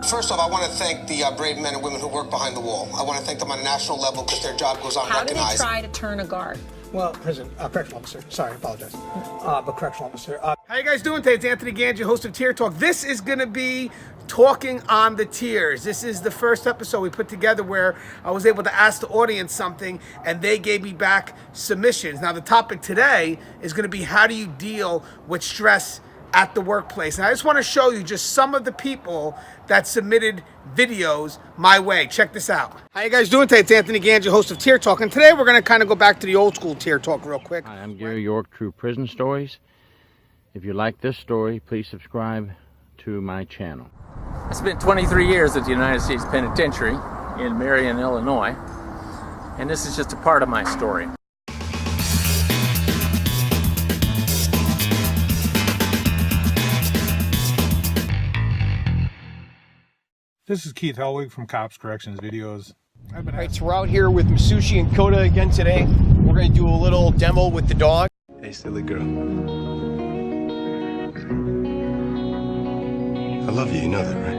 First off, I want to thank the brave men and women who work behind the wall. I want to thank them on a national level because their job goes unrecognized. How do they try to turn a guard? Well, correctional officer. Sorry, I apologize. But correctional officer. How you guys doing today? It's Anthony Gangi, host of Tier Talk. This is going to be talking on the tiers. This is the first episode we put together where I was able to ask the audience something and they gave me back submissions. Now, the topic today is going to be how do you deal with stress at the workplace. And I just want to show you just some of the people that submitted videos my way. Check this out. How you guys doing today? It's Anthony Gangi, host of Tier Talk. And today we're going to kind of go back to the old school Tier Talk real quick. Hi, I'm Gary York, True Prison Stories. If you like this story, please subscribe to my channel. I spent 23 years at the United States Penitentiary in Marion, Illinois, and this is just a part of my story. This is Keith Helwig from Cops Corrections Videos. All right, so we're out here with Masushi and Koda again today. We're going to do a little demo with the dog. Hey, silly girl. I love you, you know that, right?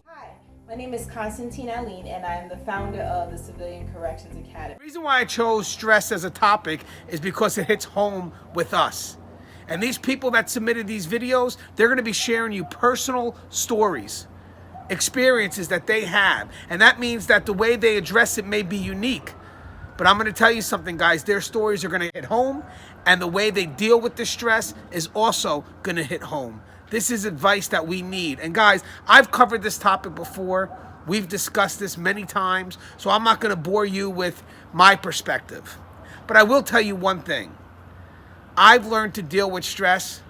Hi, my name is Constantine Aline, and I am the founder of the Civilian Corrections Academy. The reason why I chose stress as a topic is because it hits home with us. And these people that submitted these videos, they're going to be sharing you personal stories, experiences that they have. And that means that the way they address it may be unique. But I'm going to tell you something, guys. Their stories are going to hit home. And the way they deal with the stress is also going to hit home. This is advice that we need. And guys, I've covered this topic before. We've discussed this many times. So I'm not going to bore you with my perspective. But I will tell you one thing. I've learned to deal with stress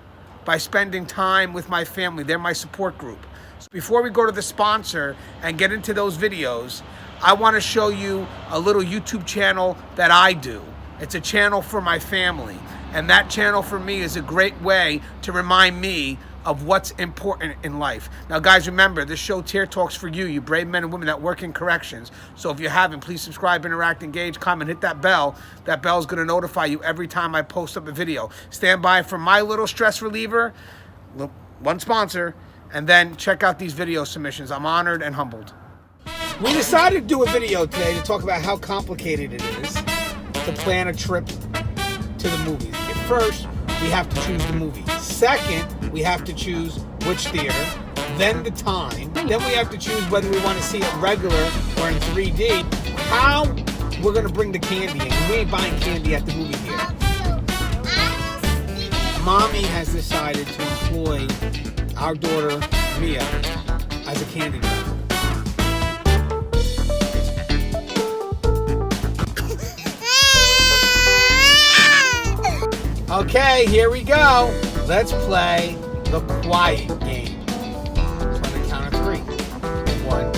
by spending time with my family. They're my support group. So before we go to the sponsor and get into those videos, I want to show you a little YouTube channel that I do. It's a channel for my family. And that channel for me is a great way to remind me of what's important in life. Now, guys, remember, this show Tier Talks for you brave men and women that work in corrections. So if you haven't, please subscribe, interact, engage, comment, hit that bell. That bell is going to notify you every time I post up a video. Stand by for my little stress reliever, one sponsor, and then check out these video submissions. I'm honored and humbled. We decided to do a video today to talk about how complicated it is to plan a trip to the movies. First, we have to choose the movie. Second, we have to choose which theater, then the time. Then we have to choose whether we want to see it regular or in 3D. How we're going to bring the candy in. We ain't buying candy at the movie theater. Mommy has decided to employ our daughter, Mia, as a candy driver. Okay, here we go. Let's play the quiet game. So on the count of 3. 1,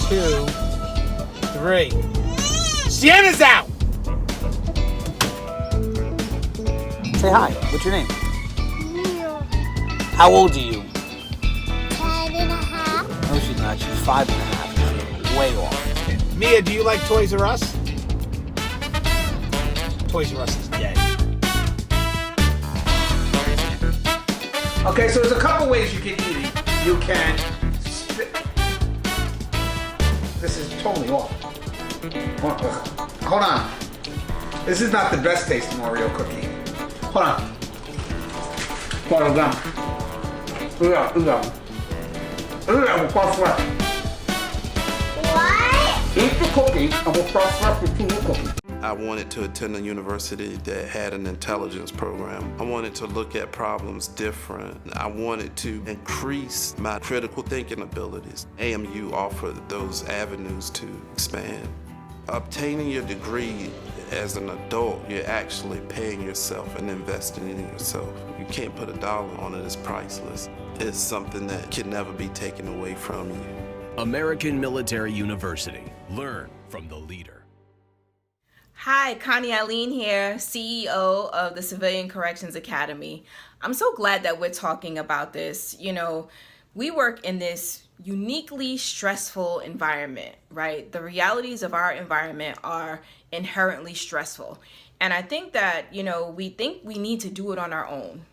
2, 3. Sienna's out! Say hi. What's your name? Mia. How old are you? 10.5. No, she's not. She's 5.5. She's way off. Mia, do you like Toys R Us? Toys R Us is dead. Okay, so there's a couple ways you can eat it. You can spit. This is totally off. Hold on. This is not the best tasting Oreo cookie. Hold on. Bottle down. What? Eat the cookie and we'll cross-reference with 2 new cookies. I wanted to attend a university that had an intelligence program. I wanted to look at problems different. I wanted to increase my critical thinking abilities. AMU offered those avenues to expand. Obtaining your degree as an adult, you're actually paying yourself and investing in yourself. You can't put a dollar on it, it's priceless. It's something that can never be taken away from you. American Military University. Learn from the leader. Hi, Connie Aline here, CEO of the Civilian Corrections Academy. I'm so glad that we're talking about this. You know, we work in this uniquely stressful environment, right? The realities of our environment are inherently stressful. And I think that, we think we need to do it on our own,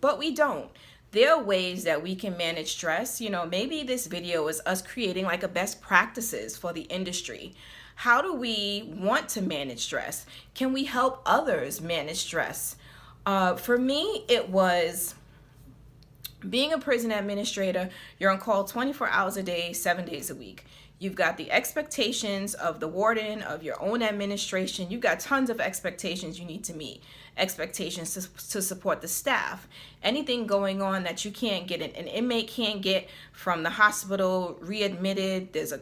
but we don't. There are ways that we can manage stress. Maybe this video is us creating like a best practices for the industry. How do we want to manage stress? Can we help others manage stress? For me, it was being a prison administrator. You're on call 24 hours a day, 7 days a week. You've got the expectations of the warden, of your own administration. You've got tons of expectations you need to meet. Expectations to support the staff. Anything going on that you can't get, an inmate can't get from the hospital, readmitted, there's a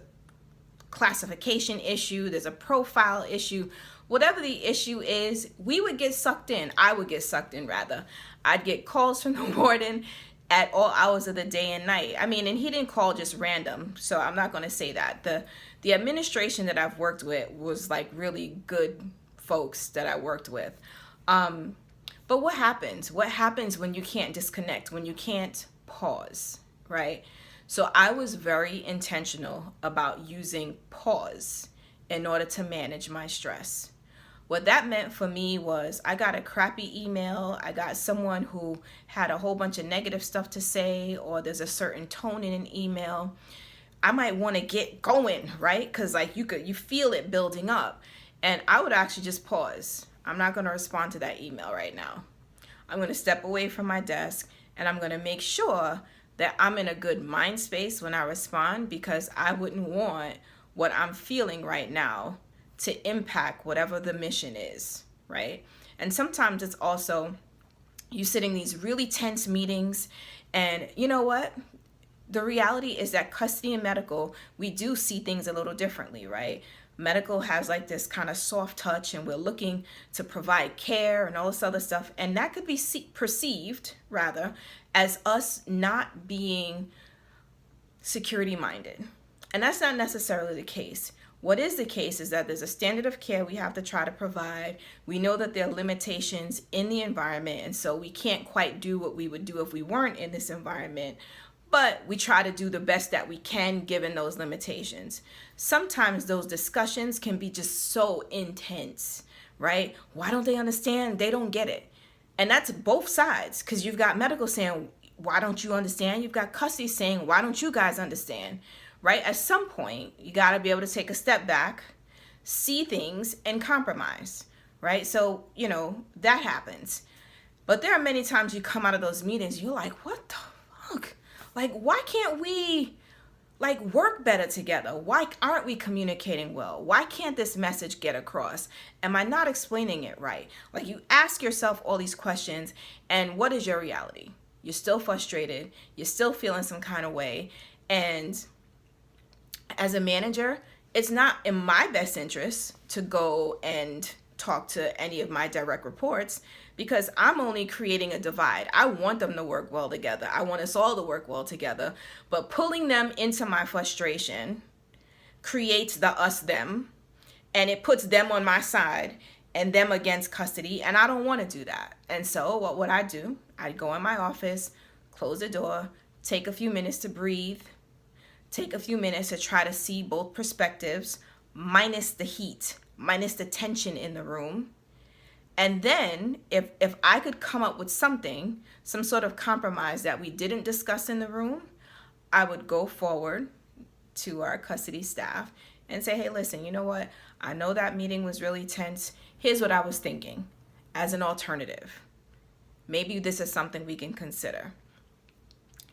classification issue, there's a profile issue. Whatever the issue is, we would get sucked in. I would get sucked in, rather. I'd get calls from the warden at all hours of the day and night. And he didn't call just random, so I'm not going to say that. The administration that I've worked with was like really good folks that I worked with. But what happens? What happens when you can't disconnect, when you can't pause, right? So I was very intentional about using pause in order to manage my stress. What that meant for me was I got a crappy email. I got someone who had a whole bunch of negative stuff to say, or there's a certain tone in an email. I might want to get going, right? Because like you feel it building up. And I would actually just pause. I'm not going to respond to that email right now. I'm going to step away from my desk, and I'm going to make sure that I'm in a good mind space when I respond, because I wouldn't want what I'm feeling right now to impact whatever the mission is, right? And sometimes it's also you sitting these really tense meetings, and you know what? The reality is that custody and medical, we do see things a little differently, right? Medical has like this kind of soft touch, and we're looking to provide care and all this other stuff, and that could be perceived rather as us not being security minded. And that's not necessarily the case. What is the case is that there's a standard of care we have to try to provide. We know that there are limitations in the environment, and so we can't quite do what we would do if we weren't in this environment, but we try to do the best that we can given those limitations. Sometimes those discussions can be just so intense, right? Why don't they understand? They don't get it. And that's both sides, because you've got medical saying, why don't you understand? You've got custody saying, why don't you guys understand? Right? At some point, you got to be able to take a step back, see things, and compromise, right? So, that happens. But there are many times you come out of those meetings, you're like, what the fuck? Like, why can't we, work better together? Why aren't we communicating well? Why can't this message get across? Am I not explaining it right? Like, you ask yourself all these questions, and what is your reality? You're still frustrated. You're still feeling some kind of way. And as a manager, it's not in my best interest to go and talk to any of my direct reports, because I'm only creating a divide. I want them to work well together. I want us all to work well together. But pulling them into my frustration creates the us-them, and it puts them on my side and them against custody, and I don't want to do that. And so what would I do? I'd go in my office, close the door, take a few minutes to breathe, take a few minutes to try to see both perspectives, minus the heat, minus the tension in the room. And then if I could come up with something, some sort of compromise that we didn't discuss in the room, I would go forward to our custody staff and say, hey, listen, you know what? I know that meeting was really tense. Here's what I was thinking as an alternative. Maybe this is something we can consider.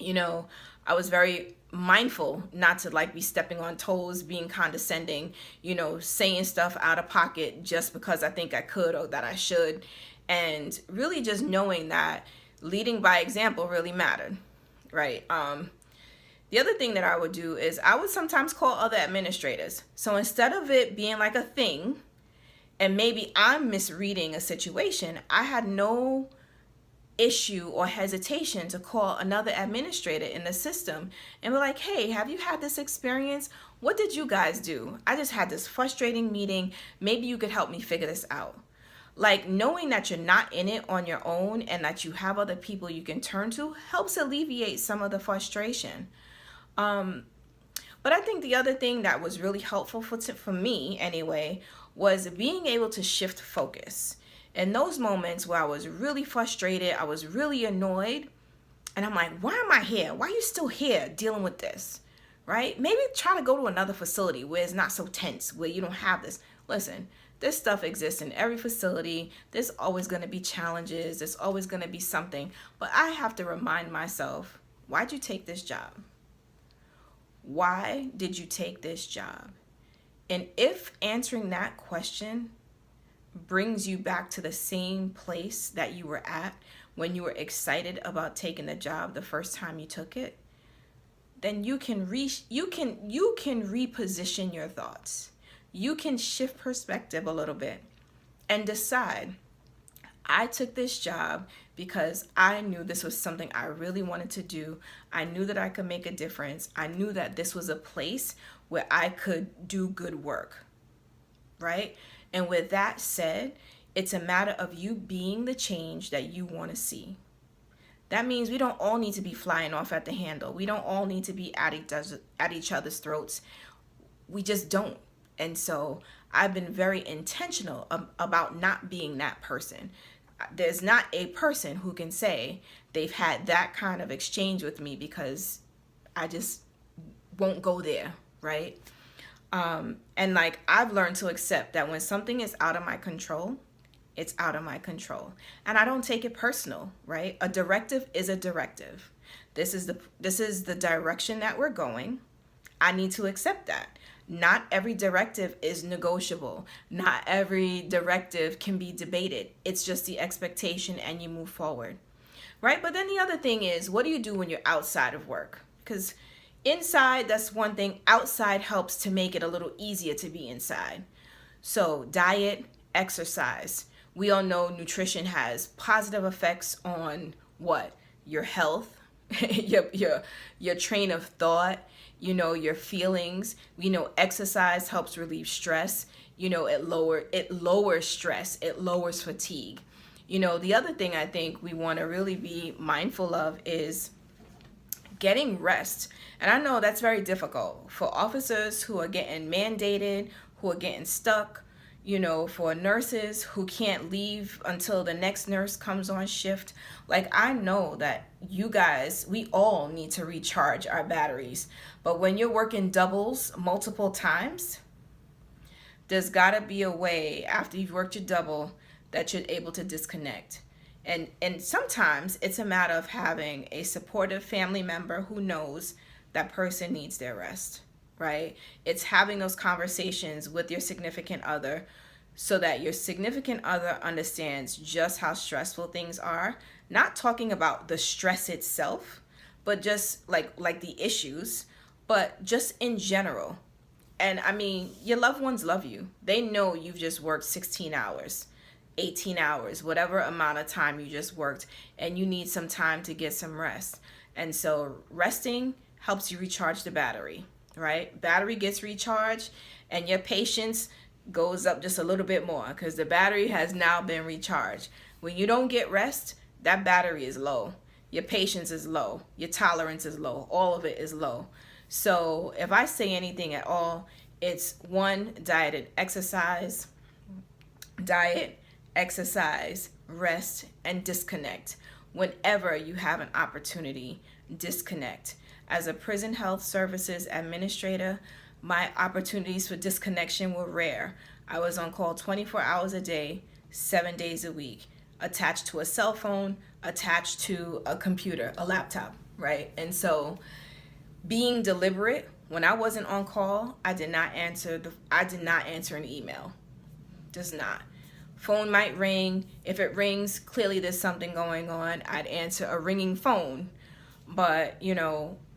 I was very mindful not to be stepping on toes, being condescending, saying stuff out of pocket just because I think I could or that I should. And really just knowing that leading by example really mattered, right? The other thing that I would do is I would sometimes call other administrators. So instead of it being like a thing, and maybe I'm misreading a situation, I had no issue or hesitation to call another administrator in the system and be like, hey, have you had this experience? What did you guys do? I just had this frustrating meeting. Maybe you could help me figure this out. Knowing that you're not in it on your own and that you have other people you can turn to helps alleviate some of the frustration. But I think the other thing that was really helpful for me anyway was being able to shift focus. In those moments where I was really frustrated, I was really annoyed, and I'm like, why am I here? Why are you still here dealing with this? Right? Maybe try to go to another facility where it's not so tense, where you don't have this. Listen, this stuff exists in every facility. There's always going to be challenges. There's always going to be something. But I have to remind myself, why'd you take this job? Why did you take this job? And if answering that question brings you back to the same place that you were at when you were excited about taking the job the first time you took it, then you can reposition your thoughts. You can shift perspective a little bit and decide, I took this job because I knew this was something I really wanted to do. I knew that I could make a difference. I knew that this was a place where I could do good work, right? And with that said, it's a matter of you being the change that you want to see. That means we don't all need to be flying off at the handle. We don't all need to be at each other's throats. We just don't. And so I've been very intentional about not being that person. There's not a person who can say they've had that kind of exchange with me, because I just won't go there, right? And like, I've learned to accept that when something is out of my control, it's out of my control. And I don't take it personal, right? A directive is a directive. This is the direction that we're going. I need to accept that. Not every directive is negotiable. Not every directive can be debated. It's just the expectation, and you move forward, right? But then the other thing is, what do you do when you're outside of work? Because inside, that's one thing. Outside helps to make it a little easier to be inside. So diet, exercise. We all know nutrition has positive effects on what? Your health, your train of thought, your feelings. Exercise helps relieve stress. It lowers stress. It lowers fatigue. The other thing I think we want to really be mindful of is getting rest. And I know that's very difficult for officers who are getting mandated, who are getting stuck, for nurses who can't leave until the next nurse comes on shift. Like, I know that you guys, we all need to recharge our batteries. But when you're working doubles multiple times, there's got to be a way after you've worked your double that you're able to disconnect. And sometimes it's a matter of having a supportive family member who knows that person needs their rest, right? It's having those conversations with your significant other so that your significant other understands just how stressful things are. Not talking about the stress itself, but just like the issues, but just in general. And I mean, your loved ones love you. They know you've just worked 16 hours, 18 hours, whatever amount of time you just worked, and you need some time to get some rest. And so resting helps you recharge the battery, right? Battery gets recharged and your patience goes up just a little bit more because the battery has now been recharged. When you don't get rest, that battery is low. Your patience is low. Your tolerance is low. All of it is low. So if I say anything at all, it's one, diet, exercise, rest, and disconnect. Whenever you have an opportunity, disconnect. As a prison health services administrator, my opportunities for disconnection were rare. I was on call 24 hours a day, 7 days a week, attached to a cell phone, attached to a computer, a laptop, right? And so being deliberate, when I wasn't on call, I did not answer an email. Does not. Phone might ring. If it rings, clearly there's something going on. I'd answer a ringing phone. But,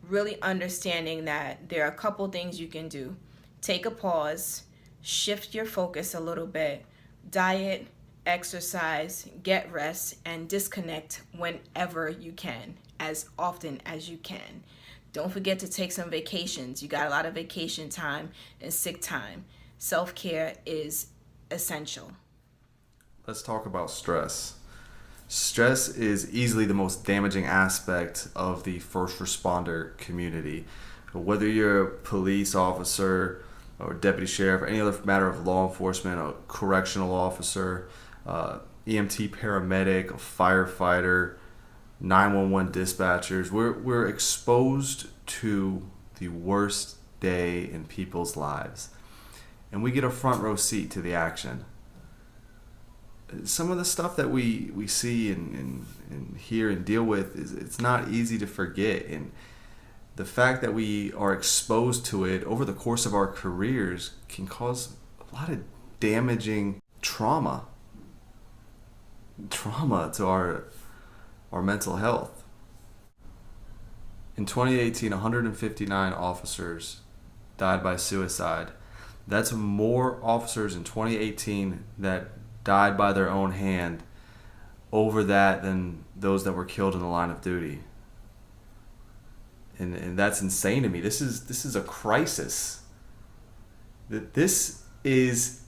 really understanding that there are a couple things you can do. Take a pause, shift your focus a little bit, diet, exercise, get rest, and disconnect whenever you can, as often as you can. Don't forget to take some vacations. You got a lot of vacation time and sick time. Self-care is essential. Let's talk about stress. Stress is easily the most damaging aspect of the first responder community. Whether you're a police officer, or deputy sheriff, or any other matter of law enforcement, a correctional officer, EMT paramedic, a firefighter, 911 dispatchers, we're exposed to the worst day in people's lives. And we get a front row seat to the action. Some of the stuff that we see and hear and deal with, it's not easy to forget. And the fact that we are exposed to it over the course of our careers can cause a lot of damaging trauma to our mental health. In 2018, 159 officers died by suicide. That's more officers in 2018 that died by their own hand over that than those that were killed in the line of duty. And that's insane to me. This is a crisis. This is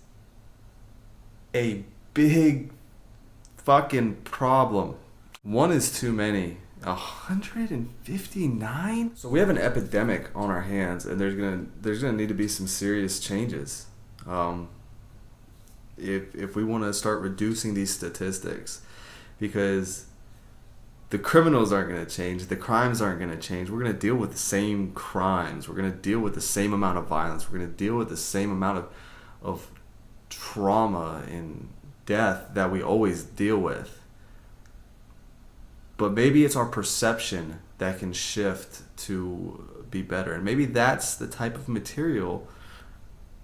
a big fucking problem. One is too many. 159? So we have an epidemic on our hands, and there's gonna need to be some serious changes. If we want to start reducing these statistics, because the criminals aren't going to change, the crimes aren't going to change. We're going to deal with the same crimes. We're going to deal with the same amount of violence. We're going to deal with the same amount of trauma and death that we always deal with. But maybe it's our perception that can shift to be better. And maybe that's the type of material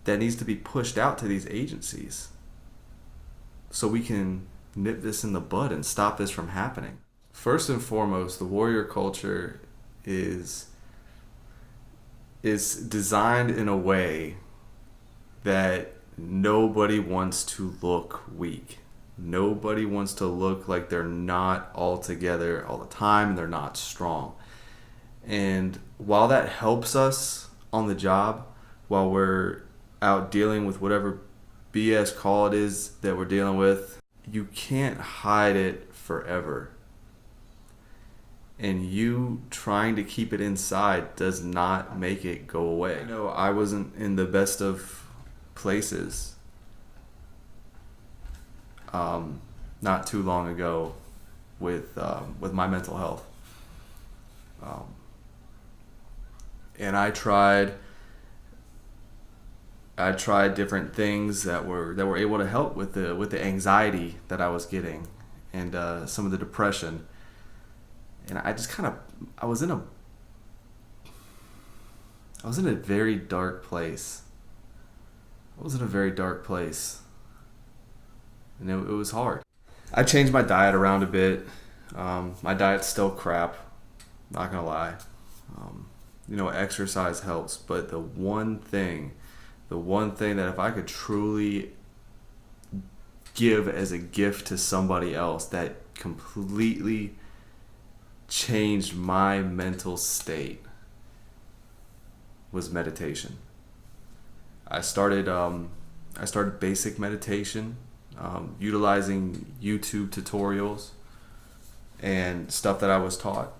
that needs to be pushed out to these agencies so we can nip this in the bud and stop this from happening. First and foremost, the warrior culture is designed in a way that nobody wants to look weak. Nobody wants to look like they're not all together all the time and they're not strong. And while that helps us on the job, while we're out dealing with whatever BS call it is that we're dealing with, you can't hide it forever. And you trying to keep it inside does not make it go away. I know I wasn't in the best of places not too long ago with my mental health. And I tried different things that were able to help with the anxiety that I was getting and some of the depression. And I just I was in a very dark place. And it was hard. I changed my diet around a bit. My diet's still crap, not gonna lie. Exercise helps, but the one thing that if I could truly give as a gift to somebody else that completely changed my mental state was meditation. I started basic meditation, utilizing YouTube tutorials and stuff that I was taught,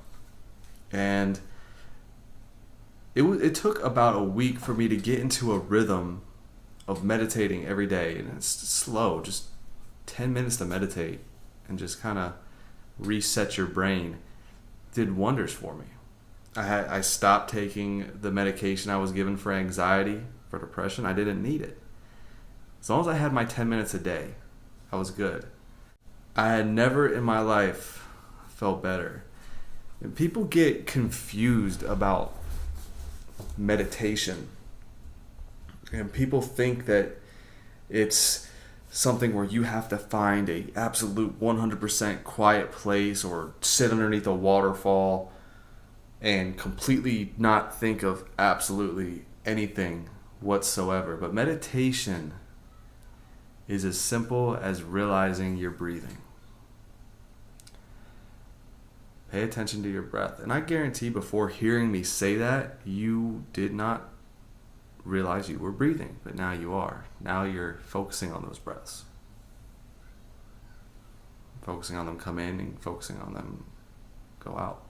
and it took about a week for me to get into a rhythm of meditating every day. And it's slow, just 10 minutes to meditate and just kind of reset your brain. Did wonders for me. I stopped taking the medication I was given for anxiety, for depression. I didn't need it. As long as I had my 10 minutes a day, I was good. I had never in my life felt better. And people get confused about meditation, and people think that it's something where you have to find a absolute 100% quiet place or sit underneath a waterfall and completely not think of absolutely anything whatsoever. But meditation is as simple as realizing you're breathing. Pay attention to your breath. And I guarantee before hearing me say that, you did not realize you were breathing, but now you are. Now you're focusing on those breaths. Focusing on them come in and focusing on them go out.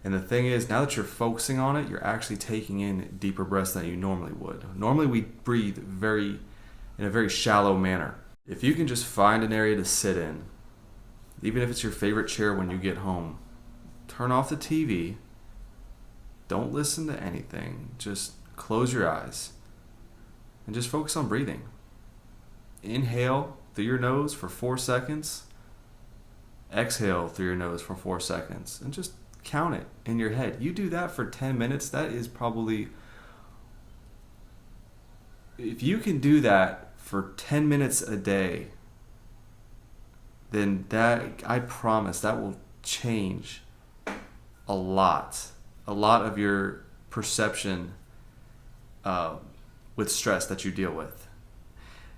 And the thing is, now that you're focusing on it, you're actually taking in deeper breaths than you normally would. Normally we breathe in a very shallow manner. If you can just find an area to sit in, even if it's your favorite chair when you get home, turn off the TV, don't listen to anything, just close your eyes and just focus on breathing. Inhale through your nose for 4 seconds, exhale through your nose for 4 seconds, and just count it in your head. You do that for 10 minutes, that is probably, if you can do that for 10 minutes a day, then that, I promise, that will change a lot of your perception with stress that you deal with.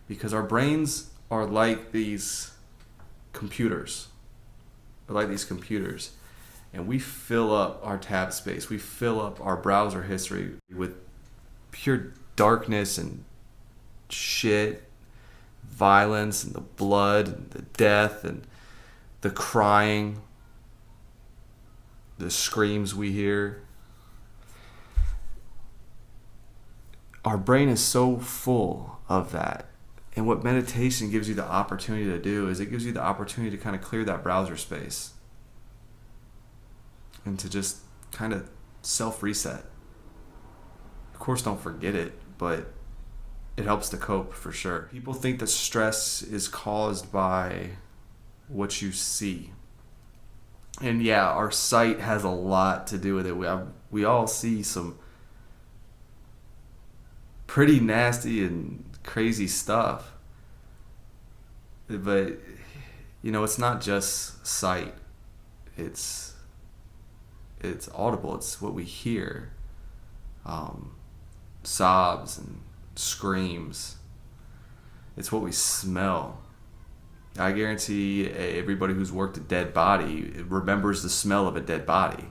Because our brains are like these computers. And we fill up our tab space. We fill up our browser history with pure darkness and shit, violence and the blood and the death and the crying, the screams we hear. Our brain is so full of that. And what meditation gives you the opportunity to do is it gives you the opportunity to kind of clear that browser space and to just kind of self-reset. Of course, don't forget it, but it helps to cope for sure. People think that stress is caused by what you see. And yeah, our sight has a lot to do with it. We all see some pretty nasty and crazy stuff. But, you know, it's not just sight. It's audible. It's what we hear. Sobs and screams. It's what we smell. I guarantee everybody who's worked a dead body remembers the smell of a dead body.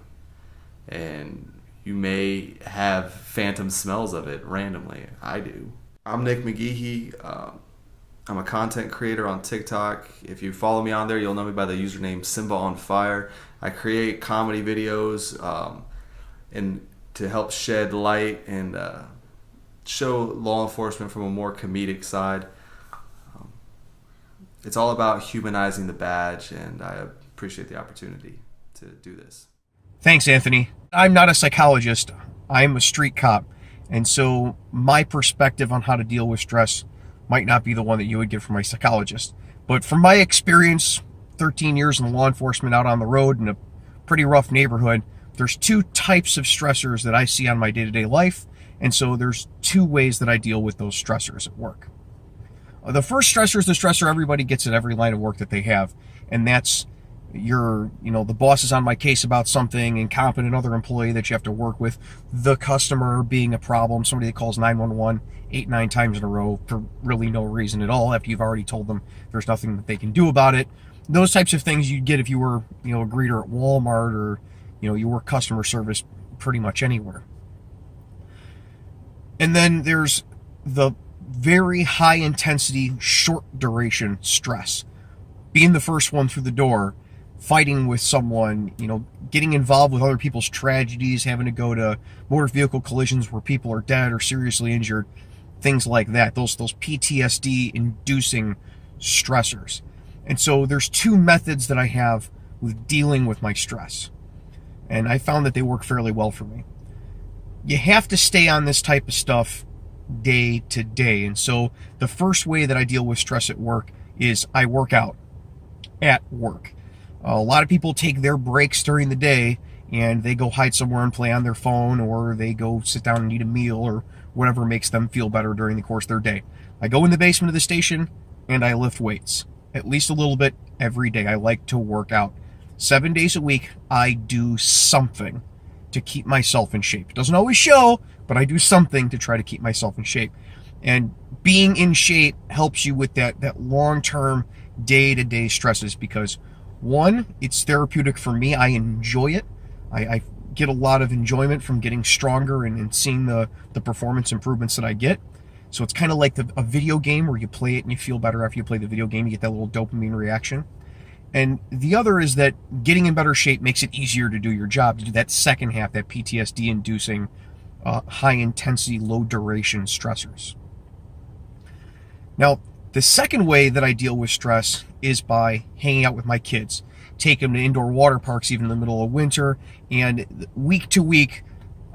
And you may have phantom smells of it randomly. I do. I'm Nick McGeehee. I'm a content creator on TikTok. If you follow me on there, you'll know me by the username Simba on Fire. I create comedy videos and to help shed light and show law enforcement from a more comedic side. It's all about humanizing the badge, and I appreciate the opportunity to do this. Thanks, Anthony. I'm not a psychologist. I'm a street cop. And so my perspective on how to deal with stress might not be the one that you would get from a psychologist. But from my experience, 13 years in law enforcement out on the road in a pretty rough neighborhood, there's two types of stressors that I see on my day-to-day life. And so there's two ways that I deal with those stressors at work. The first stressor is the stressor everybody gets at every line of work that they have. And that's the boss is on my case about something, incompetent other employee that you have to work with, the customer being a problem, somebody that calls 911 8-9 times in a row for really no reason at all after you've already told them there's nothing that they can do about it. Those types of things you'd get if you were, a greeter at Walmart or, you work customer service pretty much anywhere. And then there's the very high intensity, short duration stress. Being the first one through the door, fighting with someone, getting involved with other people's tragedies, having to go to motor vehicle collisions where people are dead or seriously injured, things like that. Those PTSD inducing stressors. And so there's two methods that I have with dealing with my stress. And I found that they work fairly well for me. You have to stay on this type of stuff day to day. And so the first way that I deal with stress at work is I work out at work. A lot of people take their breaks during the day and they go hide somewhere and play on their phone, or they go sit down and eat a meal or whatever makes them feel better during the course of their day. I go in the basement of the station and I lift weights, at least a little bit every day. I like to work out. 7 days a week, I do something to keep myself in shape. It doesn't always show, but I do something to try to keep myself in shape. And being in shape helps you with that long-term, day-to-day stresses because, one, it's therapeutic for me. I enjoy it. I get a lot of enjoyment from getting stronger and seeing the performance improvements that I get. So it's kind of like a video game where you play it and you feel better after you play the video game. You get that little dopamine reaction. And the other is that getting in better shape makes it easier to do your job, to do that second half, that PTSD-inducing, high-intensity, low-duration stressors. Now, the second way that I deal with stress is by hanging out with my kids. Take them to indoor water parks even in the middle of winter, and week to week,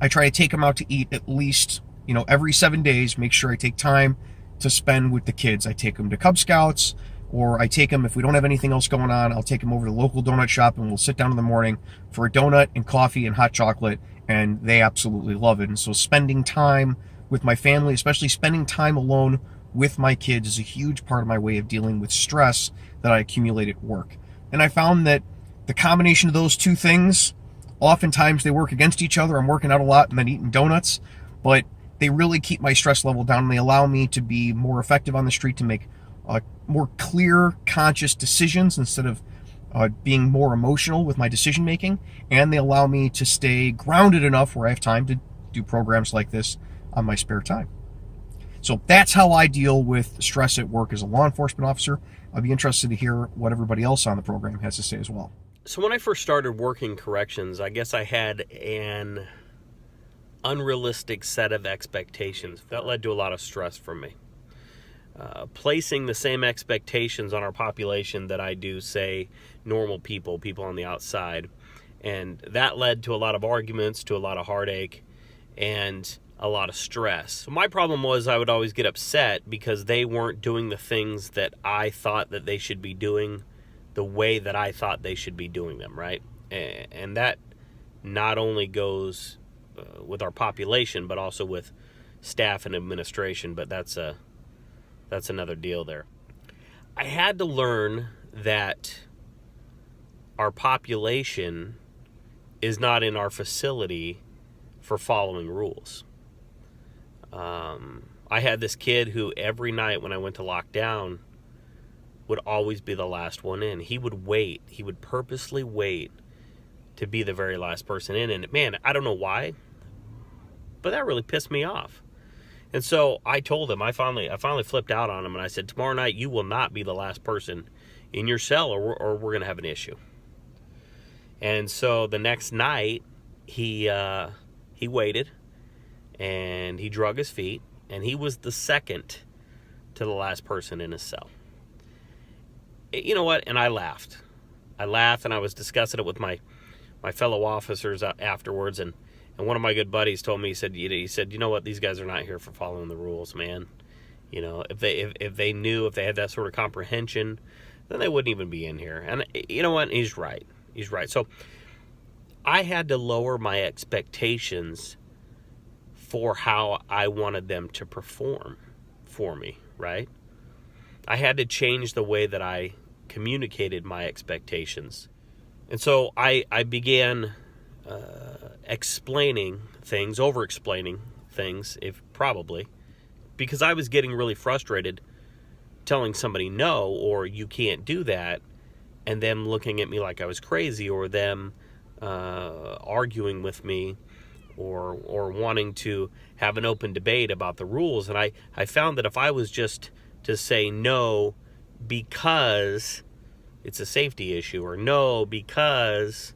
I try to take them out to eat at least, every 7 days, make sure I take time to spend with the kids. I take them to Cub Scouts, or I take them, if we don't have anything else going on, I'll take them over to the local donut shop and we'll sit down in the morning for a donut and coffee and hot chocolate, and they absolutely love it. And so spending time with my family, especially spending time alone with my kids, is a huge part of my way of dealing with stress that I accumulate at work. And I found that the combination of those two things, oftentimes they work against each other. I'm working out a lot and then eating donuts, but they really keep my stress level down, and they allow me to be more effective on the street, to make more clear, conscious decisions instead of being more emotional with my decision making. And they allow me to stay grounded enough where I have time to do programs like this on my spare time. So that's how I deal with stress at work as a law enforcement officer. I'd be interested to hear what everybody else on the program has to say as well. So when I first started working corrections, I guess I had an unrealistic set of expectations that led to a lot of stress for me. Placing the same expectations on our population that I do, say, normal people on the outside. And that led to a lot of arguments, to a lot of heartache, and a lot of stress. So my problem was I would always get upset because they weren't doing the things that I thought that they should be doing the way that I thought they should be doing them, right? And that not only goes with our population, but also with staff and administration, but that's another deal there. I had to learn that our population is not in our facility for following rules. I had this kid who every night when I went to lock down would always be the last one in. He would wait. He would purposely wait to be the very last person in. And man, I don't know why, but that really pissed me off. And so I told him, I finally flipped out on him, and I said, tomorrow night you will not be the last person in your cell, or we're going to have an issue. And so the next night he waited, and he drug his feet, and he was the second to the last person in his cell. You know what? And I laughed, and I was discussing it with my fellow officers afterwards, and one of my good buddies told me, he said, you know what, these guys are not here for following the rules, man. If they knew, if they had that sort of comprehension, then they wouldn't even be in here. And you know what? He's right. So I had to lower my expectations for how I wanted them to perform for me, right? I had to change the way that I communicated my expectations. And so I began explaining things, over-explaining things, because I was getting really frustrated telling somebody no, or you can't do that, and them looking at me like I was crazy, or them arguing with me, or wanting to have an open debate about the rules. And I found that if I was just to say no because it's a safety issue, or no because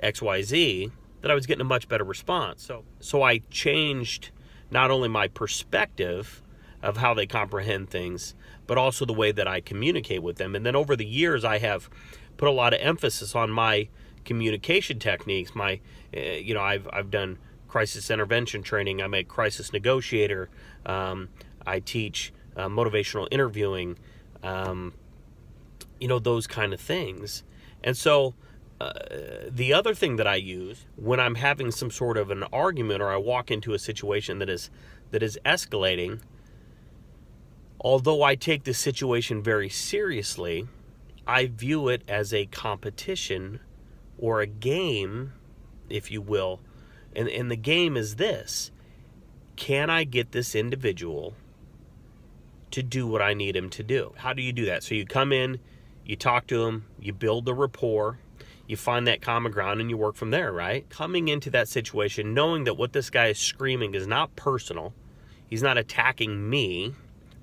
XYZ, that I was getting a much better response. So I changed not only my perspective of how they comprehend things, but also the way that I communicate with them. And then over the years, I have put a lot of emphasis on my communication techniques. I've done crisis intervention training. I'm a crisis negotiator. I teach motivational interviewing, those kind of things. And so the other thing that I use when I'm having some sort of an argument, or I walk into a situation that is escalating, although I take this situation very seriously, I view it as a competition or a game, if you will. And the game is this: can I get this individual to do what I need him to do? How do you do that? So you come in, you talk to him, you build the rapport, you find that common ground, and you work from there, right? Coming into that situation, knowing that what this guy is screaming is not personal, he's not attacking me,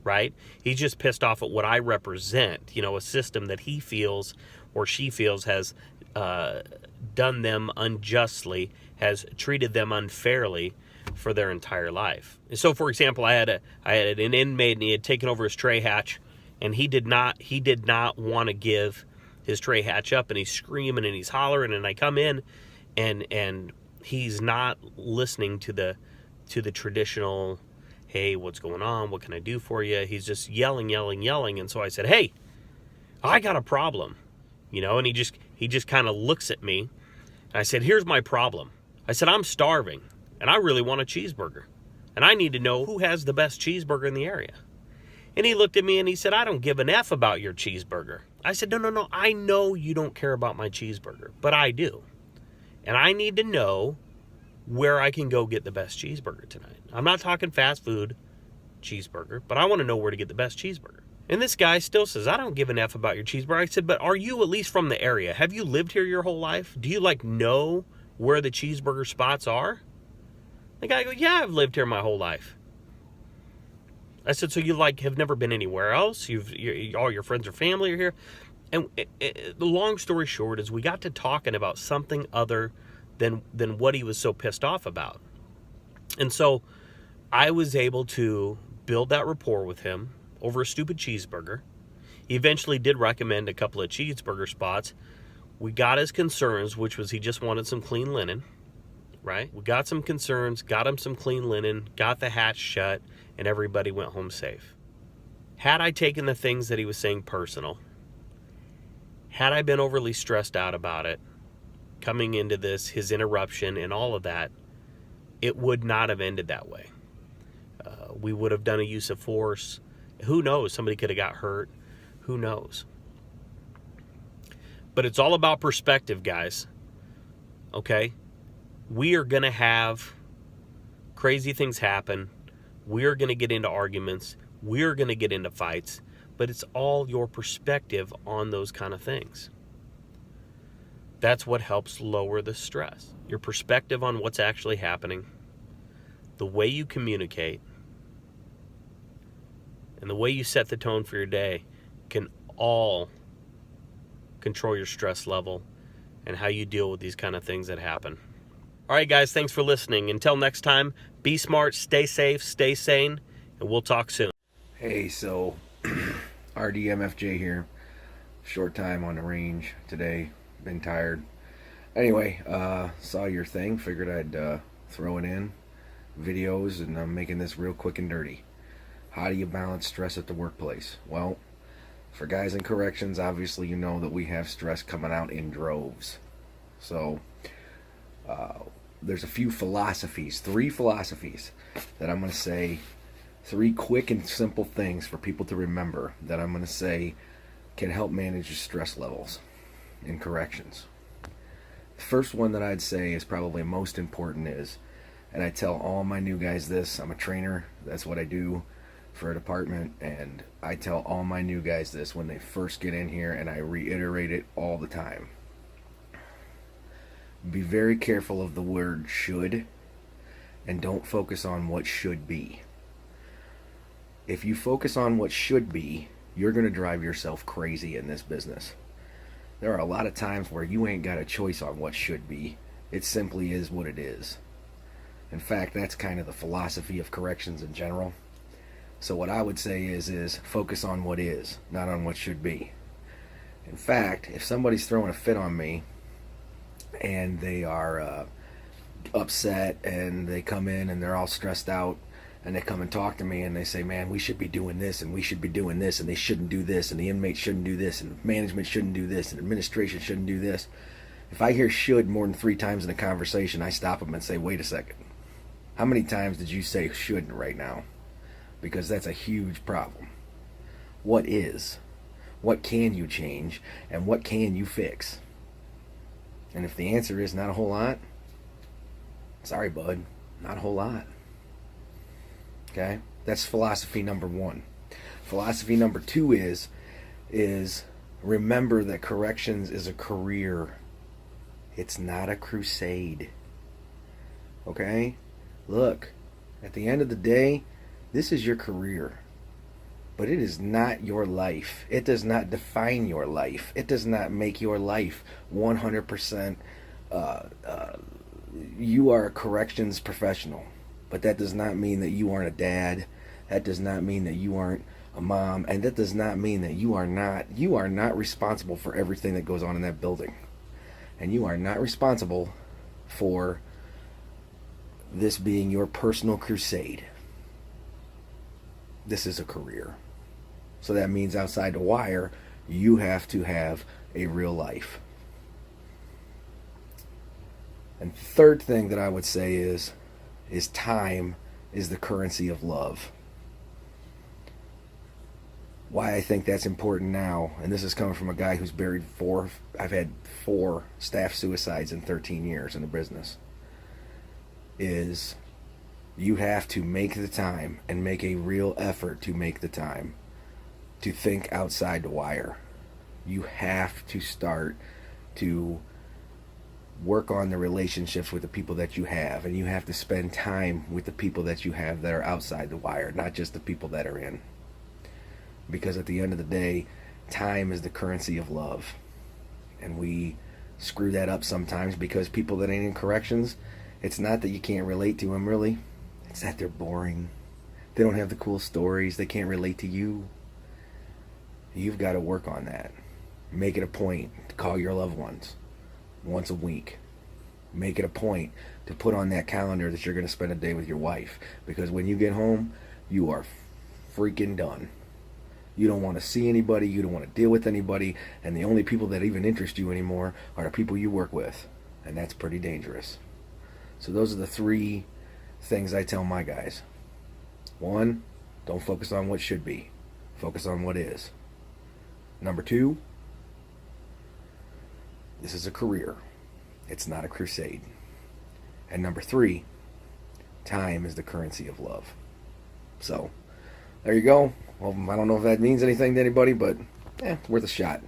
right? He's just pissed off at what I represent, a system that he feels or she feels has done them unjustly, has treated them unfairly for their entire life. And so, for example, I had an inmate, and he had taken over his tray hatch, and he did not want to give his tray hatch up, and he's screaming and he's hollering, and I come in, and he's not listening to the traditional, hey, what's going on? What can I do for you? He's just yelling. And so I said, hey, I got a problem, and he just kind of looks at me. And I said, here's my problem. I said, I'm starving and I really want a cheeseburger, and I need to know who has the best cheeseburger in the area. And he looked at me and he said, I don't give an F about your cheeseburger. I said, no, I know you don't care about my cheeseburger, but I do. And I need to know where I can go get the best cheeseburger tonight. I'm not talking fast food cheeseburger, but I want to know where to get the best cheeseburger. And this guy still says, I don't give an F about your cheeseburger. I said, but are you at least from the area? Have you lived here your whole life? Do you know where the cheeseburger spots are? The guy goes, yeah, I've lived here my whole life. I said, so you have never been anywhere else? All your friends or family are here? And the long story short is we got to talking about something other than what he was so pissed off about. And so I was able to build that rapport with him over a stupid cheeseburger. He eventually did recommend a couple of cheeseburger spots. We got his concerns, which was he just wanted some clean linen, right? We got some concerns, got him some clean linen, got the hatch shut, and everybody went home safe. Had I taken the things that he was saying personal, had I been overly stressed out about it, coming into this, his interruption and all of that, it would not have ended that way. We would have done a use of force. Who knows? Somebody could have got hurt. Who knows? But it's all about perspective, guys. Okay? We are going to have crazy things happen. We are going to get into arguments. We are going to get into fights. But it's all your perspective on those kind of things. That's what helps lower the stress. Your perspective on what's actually happening, the way you communicate, and the way you set the tone for your day can all control your stress level and how you deal with these kind of things that happen. All right, guys, thanks for listening. Until next time, be smart, stay safe, stay sane, and we'll talk soon. Hey, so RDMFJ here. Short time on the range today. Been tired. Anyway, saw your thing. Figured I'd throw it in. Videos, and I'm making this real quick and dirty. How do you balance stress at the workplace? Well, for guys in corrections, obviously you know that we have stress coming out in droves. So, there's a few philosophies, 3 philosophies that I'm going to say, 3 quick and simple things for people to remember that I'm going to say can help manage your stress levels in corrections. The first one that I'd say is probably most important is, and I tell all my new guys this, I'm a trainer, that's what I do for a department, and I tell all my new guys this when they first get in here, and I reiterate it all the time. Be very careful of the word should, and don't focus on what should be. If you focus on what should be, you're going to drive yourself crazy in this business. There are a lot of times where you ain't got a choice on what should be. It simply is what it is. In fact, that's kind of the philosophy of corrections in general. So what I would say is focus on what is, not on what should be. In fact, if somebody's throwing a fit on me and they are upset and they come in and they're all stressed out and they come and talk to me and they say, man, we should be doing this and we should be doing this and they shouldn't do this and the inmates shouldn't do this and management shouldn't do this and administration shouldn't do this. If I hear should more than 3 times in a conversation, I stop them and say, wait a second. How many times did you say should right now? Because that's a huge problem. What is? What can you change? And what can you fix? And if the answer is not a whole lot, sorry, bud, not a whole lot. Okay? That's philosophy number 1. Philosophy number 2 is remember that corrections is a career. It's not a crusade. Okay? Look, at the end of the day, this is your career. but it is not your life. It does not define your life. It does not make your life 100%. You are a corrections professional, but that does not mean that you aren't a dad. That does not mean that you aren't a mom, and that does not mean that you are not responsible for everything that goes on in that building. And you are not responsible for this being your personal crusade. This is a career. So that means outside the wire, you have to have a real life. And third thing that I would say is time is the currency of love. Why I think that's important now, and this is coming from a guy who's buried I've had 4 staff suicides in 13 years in the business, is you have to make the time and make a real effort to make the time to think outside the wire. You have to start to work on the relationships with the people that you have, and you have to spend time with the people that you have that are outside the wire, not just the people that are in. Because at the end of the day, time is the currency of love. And we screw that up sometimes because people that ain't in corrections, it's not that you can't relate to them really, it's that they're boring. They don't have the cool stories, they can't relate to you. You've got to work on that. Make it a point to call your loved ones once a week. Make it a point to put on that calendar that you're going to spend a day with your wife, because when you get home, you are freaking done. You don't want to see anybody, you don't want to deal with anybody, and the only people that even interest you anymore are the people you work with, and that's pretty dangerous. So those are the 3 things I tell my guys. 1, don't focus on what should be. Focus on what is. Number 2, this is a career. It's not a crusade. And number 3, time is the currency of love. So, there you go. Well, I don't know if that means anything to anybody, but worth a shot.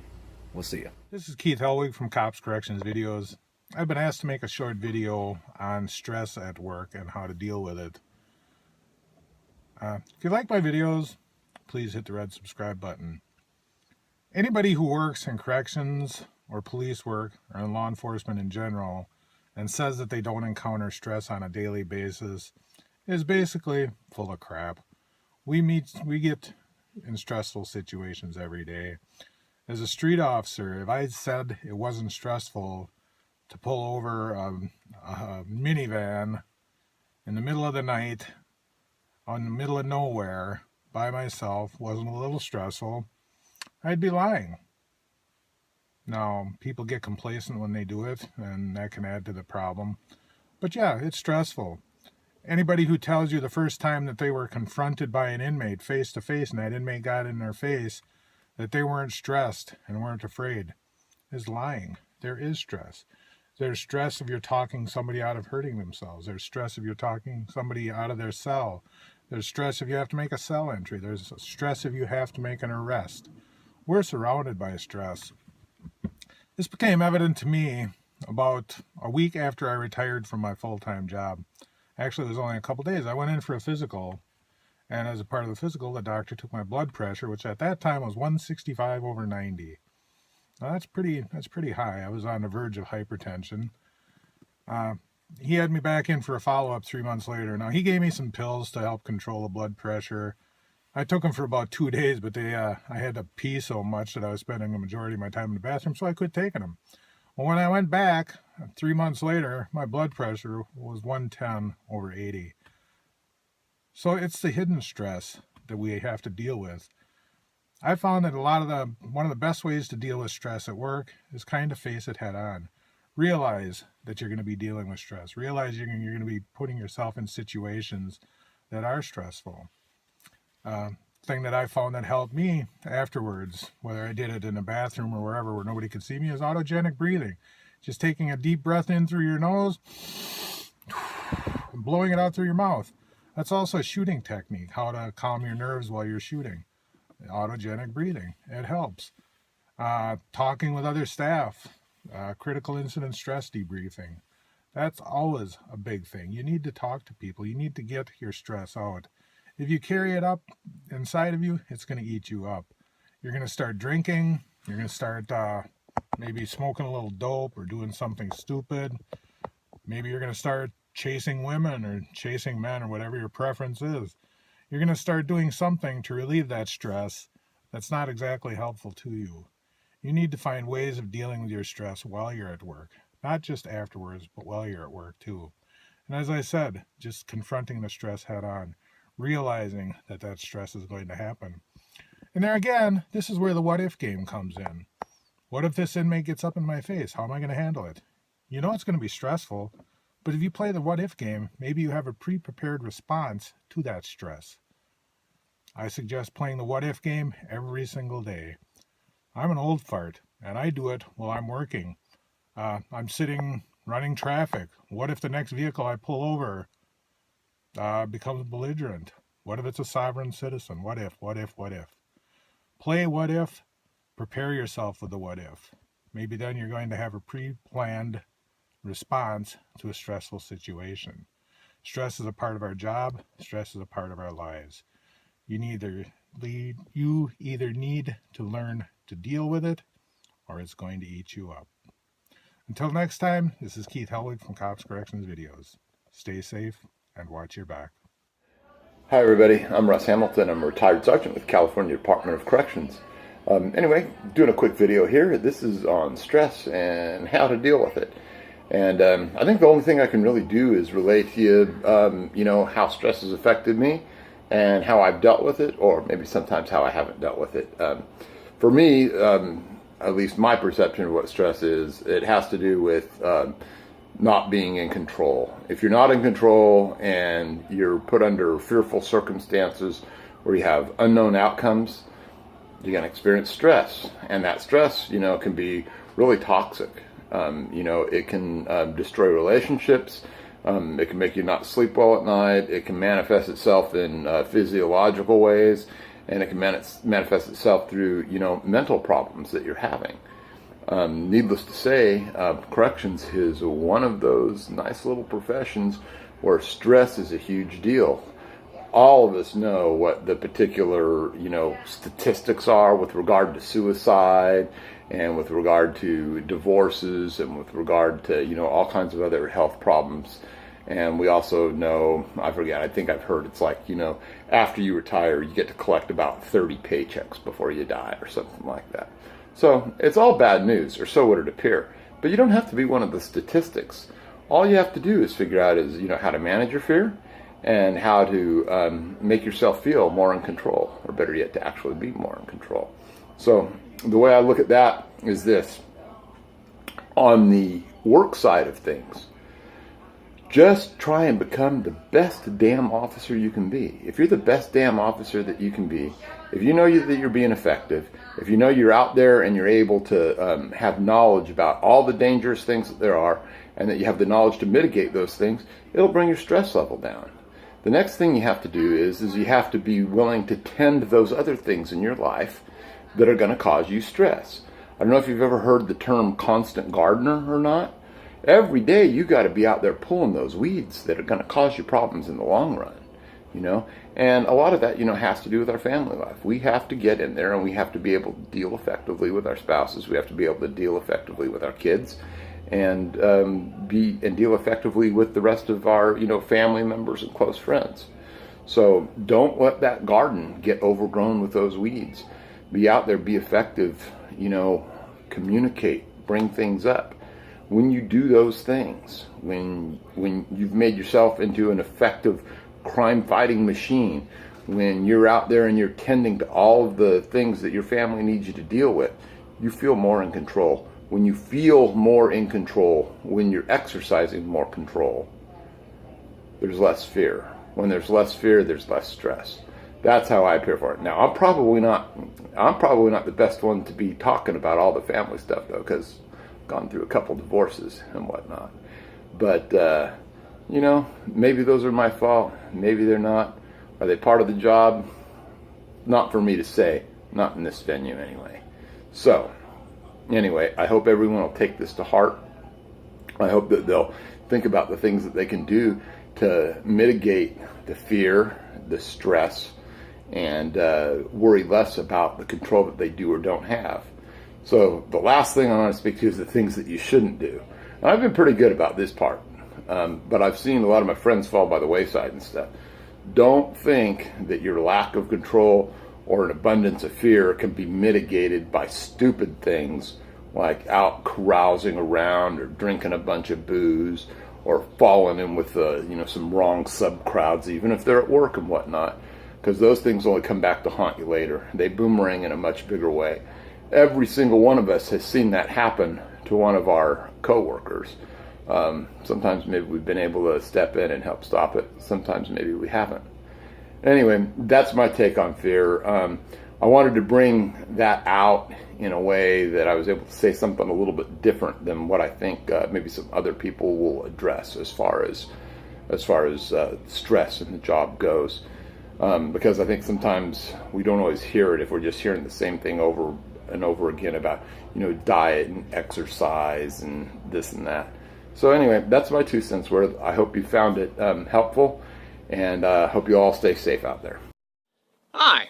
We'll see you. This is Keith Helwig from Cops Corrections Videos. I've been asked to make a short video on stress at work and how to deal with it. If you like my videos, please hit the red subscribe button. Anybody who works in corrections or police work or in law enforcement in general and says that they don't encounter stress on a daily basis is basically full of crap. We get in stressful situations every day. As a street officer, if I said it wasn't stressful to pull over a minivan in the middle of the night on the middle of nowhere by myself wasn't a little stressful, I'd be lying. Now, people get complacent when they do it, and that can add to the problem. But yeah, it's stressful. Anybody who tells you the first time that they were confronted by an inmate face to face and that inmate got in their face that they weren't stressed and weren't afraid is lying. There is stress. There's stress if you're talking somebody out of hurting themselves. There's stress if you're talking somebody out of their cell. There's stress if you have to make a cell entry. There's stress if you have to make an arrest. We're surrounded by stress. This became evident to me about a week after I retired from my full-time job. Actually, it was only a couple days. I went in for a physical, and as a part of the physical, the doctor took my blood pressure, which at that time was 165/90. Now, that's pretty high. I was on the verge of hypertension. He had me back in for a follow-up 3 months later. Now, he gave me some pills to help control the blood pressure. I took them for about 2 days, but I had to pee so much that I was spending the majority of my time in the bathroom, so I quit taking them. Well, when I went back 3 months later, my blood pressure was 110/80. So it's the hidden stress that we have to deal with. I found that one of the best ways to deal with stress at work is kind of face it head on. Realize that you're going to be dealing with stress. Realize you're going to be putting yourself in situations that are stressful. Thing that I found that helped me afterwards, whether I did it in a bathroom or wherever where nobody could see me, is autogenic breathing. Just taking a deep breath in through your nose and blowing it out through your mouth. That's also a shooting technique, how to calm your nerves while you're shooting. Autogenic breathing, it helps. Talking with other staff, critical incident stress debriefing. That's always a big thing. You need to talk to people. You need to get your stress out. If you carry it up inside of you, it's going to eat you up. You're going to start drinking. You're going to start maybe smoking a little dope or doing something stupid. Maybe you're going to start chasing women or chasing men or whatever your preference is. You're going to start doing something to relieve that stress that's not exactly helpful to you. You need to find ways of dealing with your stress while you're at work. Not just afterwards, but while you're at work too. And as I said, just confronting the stress head on, realizing that that stress is going to happen. And there again, this is where the what if game comes in. What if this inmate gets up in my face? How am I going to handle it? You know it's going to be stressful, but if you play the what if game, maybe you have a pre-prepared response to that stress. I suggest playing the what if game every single day. I'm an old fart, and I do it while I'm working. I'm sitting running traffic. What if the next vehicle I pull over becomes belligerent? What if it's a sovereign citizen? What if? Play what if, prepare yourself with the what if. Maybe then you're going to have a pre-planned response to a stressful situation. Stress is a part of our job. Stress is a part of our lives. You either need to learn to deal with it, or it's going to eat you up. Until next time, this is Keith Helwig from Cops Corrections Videos. Stay safe and watch your back. Hi everybody, I'm Russ Hamilton. I'm a retired sergeant with California Department of Corrections. Anyway, doing a quick video here. This is on stress and how to deal with it. And I think the only thing I can really do is relate to you, how stress has affected me and how I've dealt with it, or maybe sometimes how I haven't dealt with it. For me, at least my perception of what stress is, it has to do with not being in control. If you're not in control and you're put under fearful circumstances where you have unknown outcomes, you're going to experience stress. And that stress, can be really toxic. It can destroy relationships. It can make you not sleep well at night. It can manifest itself in physiological ways. And it can manifest itself through, mental problems that you're having. Needless to say, corrections is one of those nice little professions where stress is a huge deal. All of us know what the particular, statistics are with regard to suicide and with regard to divorces and with regard to, all kinds of other health problems. And we also know, I think I've heard it's like, after you retire, you get to collect about 30 paychecks before you die or something like that. So it's all bad news, or so would it appear. But you don't have to be one of the statistics. All you have to do is figure out is, how to manage your fear and how to make yourself feel more in control, or better yet, to actually be more in control. So the way I look at that is this. On the work side of things, just try and become the best damn officer you can be. If you're the best damn officer that you can be, if you know that you're being effective, if you know you're out there and you're able to have knowledge about all the dangerous things that there are, and that you have the knowledge to mitigate those things, it'll bring your stress level down. The next thing you have to do is you have to be willing to tend to those other things in your life that are going to cause you stress. I don't know if you've ever heard the term constant gardener or not. Every day you got to be out there pulling those weeds that are going to cause you problems in the long run, And a lot of that, has to do with our family life. We have to get in there and we have to be able to deal effectively with our spouses. We have to be able to deal effectively with our kids and deal effectively with the rest of our, family members and close friends. So don't let that garden get overgrown with those weeds. Be out there, be effective, communicate, bring things up. When you do those things, when you've made yourself into an effective crime-fighting machine, when you're out there and you're tending to all of the things that your family needs you to deal with, you feel more in control. When you feel more in control, when you're exercising more control, there's less fear. When there's less fear, there's less stress. That's how I prepare for it. Now, I'm probably not the best one to be talking about all the family stuff, though, because I've gone through a couple divorces and whatnot. But, maybe those are my fault. Maybe they're not. Are they part of the job? Not for me to say. Not in this venue, anyway. So, anyway, I hope everyone will take this to heart. I hope that they'll think about the things that they can do to mitigate the fear, the stress, and worry less about the control that they do or don't have. So the last thing I want to speak to is the things that you shouldn't do. And I've been pretty good about this part, but I've seen a lot of my friends fall by the wayside and stuff. Don't think that your lack of control or an abundance of fear can be mitigated by stupid things like out carousing around or drinking a bunch of booze or falling in with some wrong sub-crowds, even if they're at work and whatnot, because those things only come back to haunt you later. They boomerang in a much bigger way. Every single one of us has seen that happen to one of our coworkers. Sometimes maybe we've been able to step in and help stop it. Sometimes maybe we haven't. Anyway, that's my take on fear. I wanted to bring that out in a way that I was able to say something a little bit different than what I think maybe some other people will address as far as stress in the job goes. Because I think sometimes we don't always hear it if we're just hearing the same thing over and over again about, diet and exercise and this and that. So anyway, that's my 2 cents worth. I hope you found it helpful, and hope you all stay safe out there. Hi,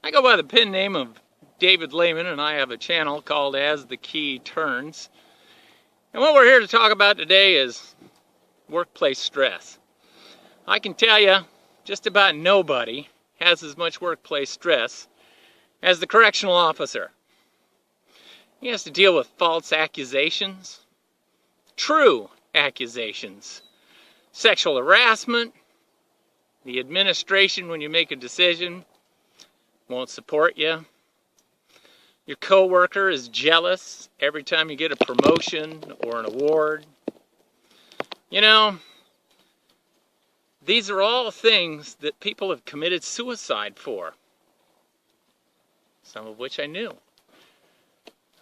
I go by the pen name of David Lehman, and I have a channel called As the Key Turns. And what we're here to talk about today is workplace stress. I can tell you, just about nobody has as much workplace stress as the correctional officer. He has to deal with false accusations, true accusations, sexual harassment. The administration, when you make a decision, won't support you. Your coworker is jealous every time you get a promotion or an award. These are all things that people have committed suicide for. Some of which I knew.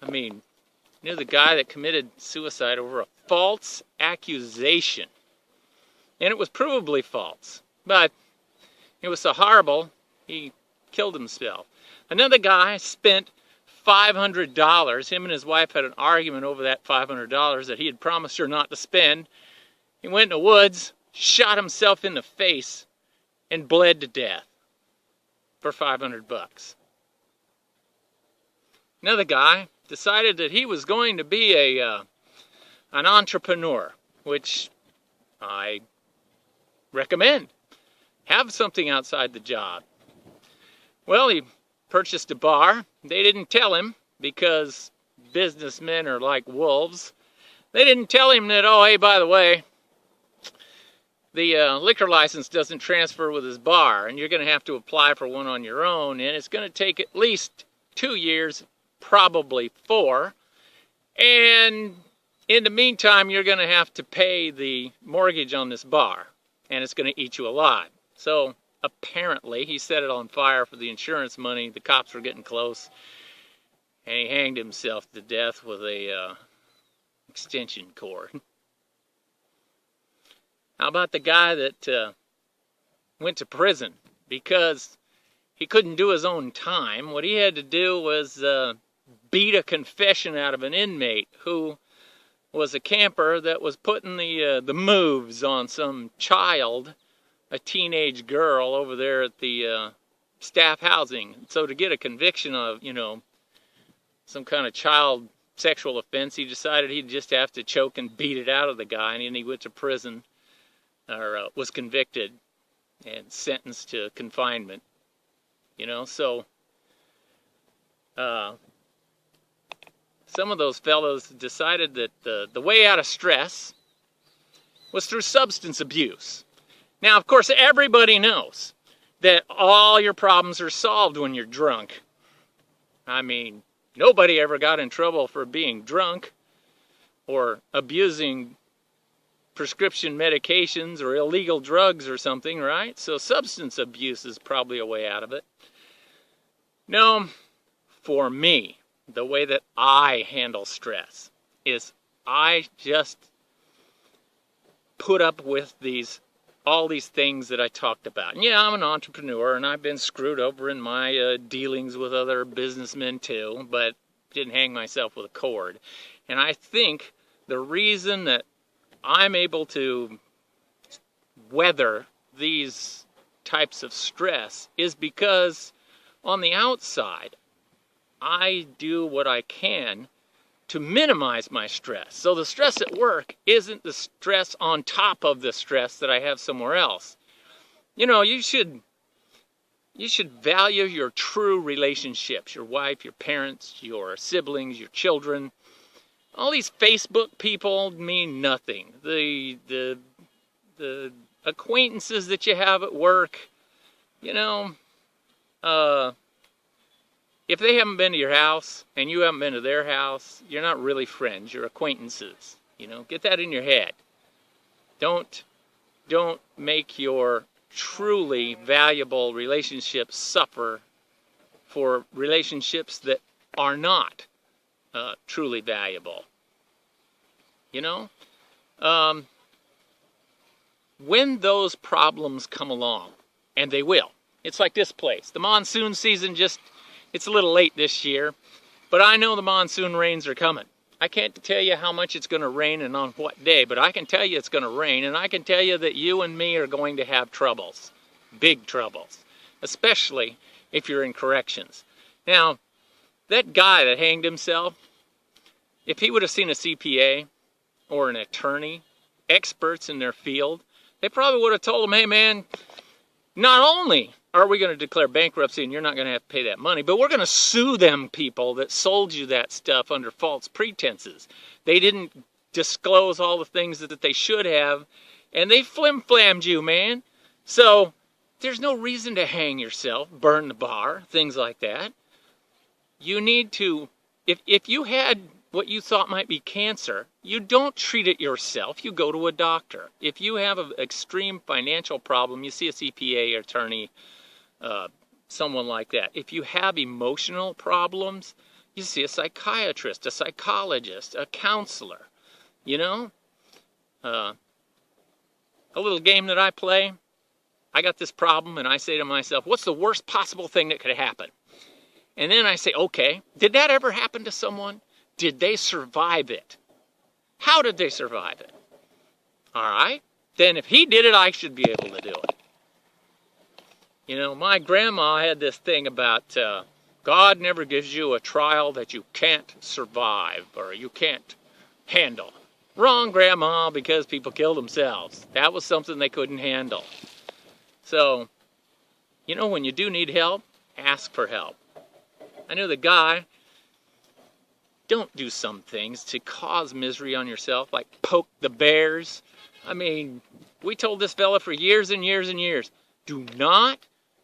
Knew the guy that committed suicide over a false accusation. And it was provably false. But it was so horrible, he killed himself. Another guy spent $500. Him and his wife had an argument over that $500 that he had promised her not to spend. He went in the woods, shot himself in the face, and bled to death for $500. Another guy decided that he was going to be an entrepreneur, which I recommend. Have something outside the job. Well, he purchased a bar. They didn't tell him, because businessmen are like wolves. They didn't tell him that, oh, hey, by the way, the liquor license doesn't transfer with his bar, and you're going to have to apply for one on your own, and it's going to take at least 2 years, probably 4. And in the meantime, you're going to have to pay the mortgage on this bar, and it's going to eat you alive. So apparently, he set it on fire for the insurance money. The cops were getting close, and he hanged himself to death with a extension cord. How about the guy that went to prison because he couldn't do his own time? What he had to do was beat a confession out of an inmate who was a camper that was putting the moves on some child, a teenage girl over there at the staff housing. So to get a conviction of, some kind of child sexual offense, he decided he'd just have to choke and beat it out of the guy, and then he went to prison, or was convicted and sentenced to confinement. So some of those fellows decided that the way out of stress was through substance abuse. Now, of course, everybody knows that all your problems are solved when you're drunk. Nobody ever got in trouble for being drunk or abusing prescription medications or illegal drugs or something, right? So substance abuse is probably a way out of it. No, for me, the way that I handle stress is I just put up with all these things that I talked about. And yeah, I'm an entrepreneur, and I've been screwed over in my dealings with other businessmen too, but didn't hang myself with a cord. And I think the reason that I'm able to weather these types of stress is because on the outside, I do what I can to minimize my stress. So the stress at work isn't the stress on top of the stress that I have somewhere else. You know, you should value your true relationships, your wife, your parents, your siblings, your children. All these Facebook people mean nothing. The acquaintances that you have at work, you know, if they haven't been to your house and you haven't been to their house, you're not really friends, you're acquaintances. You know, get that in your head. Don't make your truly valuable relationships suffer for relationships that are not truly valuable. You know? When those problems come along, and they will, it's like this place. The monsoon season it's a little late this year, but I know the monsoon rains are coming. I can't tell you how much it's going to rain and on what day, but I can tell you it's going to rain, and I can tell you that you and me are going to have troubles, big troubles, especially if you're in corrections. Now, that guy that hanged himself, if he would have seen a CPA or an attorney, experts in their field, they probably would have told him, hey man, not only are we going to declare bankruptcy and you're not going to have to pay that money, but we're going to sue them people that sold you that stuff under false pretenses. They didn't disclose all the things that they should have, and they flim-flammed you, man. So there's no reason to hang yourself, burn the bar, things like that. You need to, if you had what you thought might be cancer, you don't treat it yourself, you go to a doctor. If you have an extreme financial problem, you see a CPA, attorney, someone like that. If you have emotional problems, you see a psychiatrist, a psychologist, a counselor, you know? A little game that I play, I got this problem and I say to myself, what's the worst possible thing that could happen? And then I say, okay, did that ever happen to someone? Did they survive it? How did they survive it? All right, then if he did it, I should be able to do it. You know, my grandma had this thing about God never gives you a trial that you can't survive or you can't handle. Wrong, Grandma, because people killed themselves. That was something they couldn't handle. So, you know, when you do need help, ask for help. I knew the guy, don't do some things to cause misery on yourself, like poke the bears. I mean, we told this fella for years and years and years, do not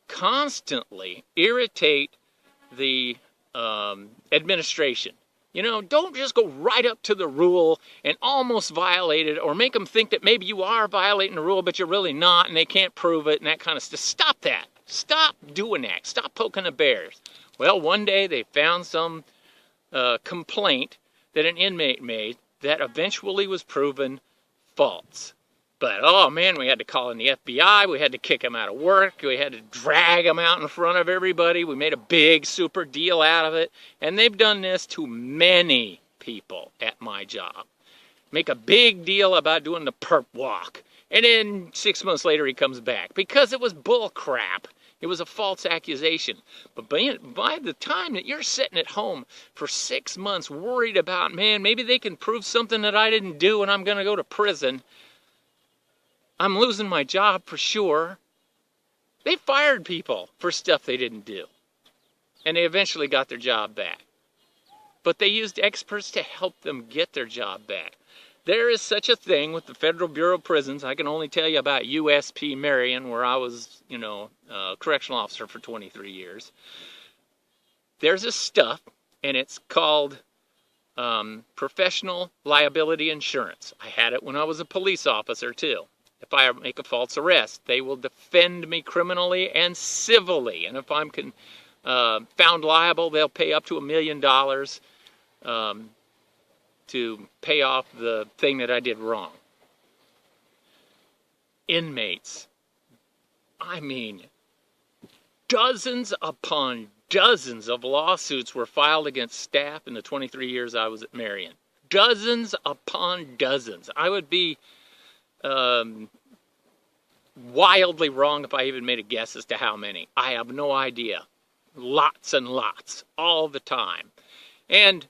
constantly irritate the administration. You know, don't just go right up to the rule and almost violate it or make them think that maybe you are violating the rule, but you're really not and they can't prove it and that kind of stuff. Stop that. Stop doing that. Stop poking the bears. Well, one day they found some complaint that an inmate made that eventually was proven false. But, oh man, we had to call in the FBI, we had to kick him out of work, we had to drag him out in front of everybody, we made a big super deal out of it, and they've done this to many people at my job. Make a big deal about doing the perp walk, and then 6 months later he comes back, because it was bull crap. It was a false accusation. But by the time that you're sitting at home for 6 months worried about, man, maybe they can prove something that I didn't do and I'm going to go to prison, I'm losing my job for sure. They fired people for stuff they didn't do. And they eventually got their job back. But they used experts to help them get their job back. There is such a thing with the Federal Bureau of Prisons. I can only tell you about USP Marion, where I was, you know, a correctional officer for 23 years. There's this stuff, and it's called professional liability insurance. I had it when I was a police officer, too. If I make a false arrest, they will defend me criminally and civilly. And if I'm found liable, they'll pay up to $1 million to pay off the thing that I did wrong. Inmates, I mean, dozens upon dozens of lawsuits were filed against staff in the 23 years I was at Marion. Dozens upon dozens. I would be wildly wrong if I even made a guess as to how many. I have no idea. Lots and lots, all the time. And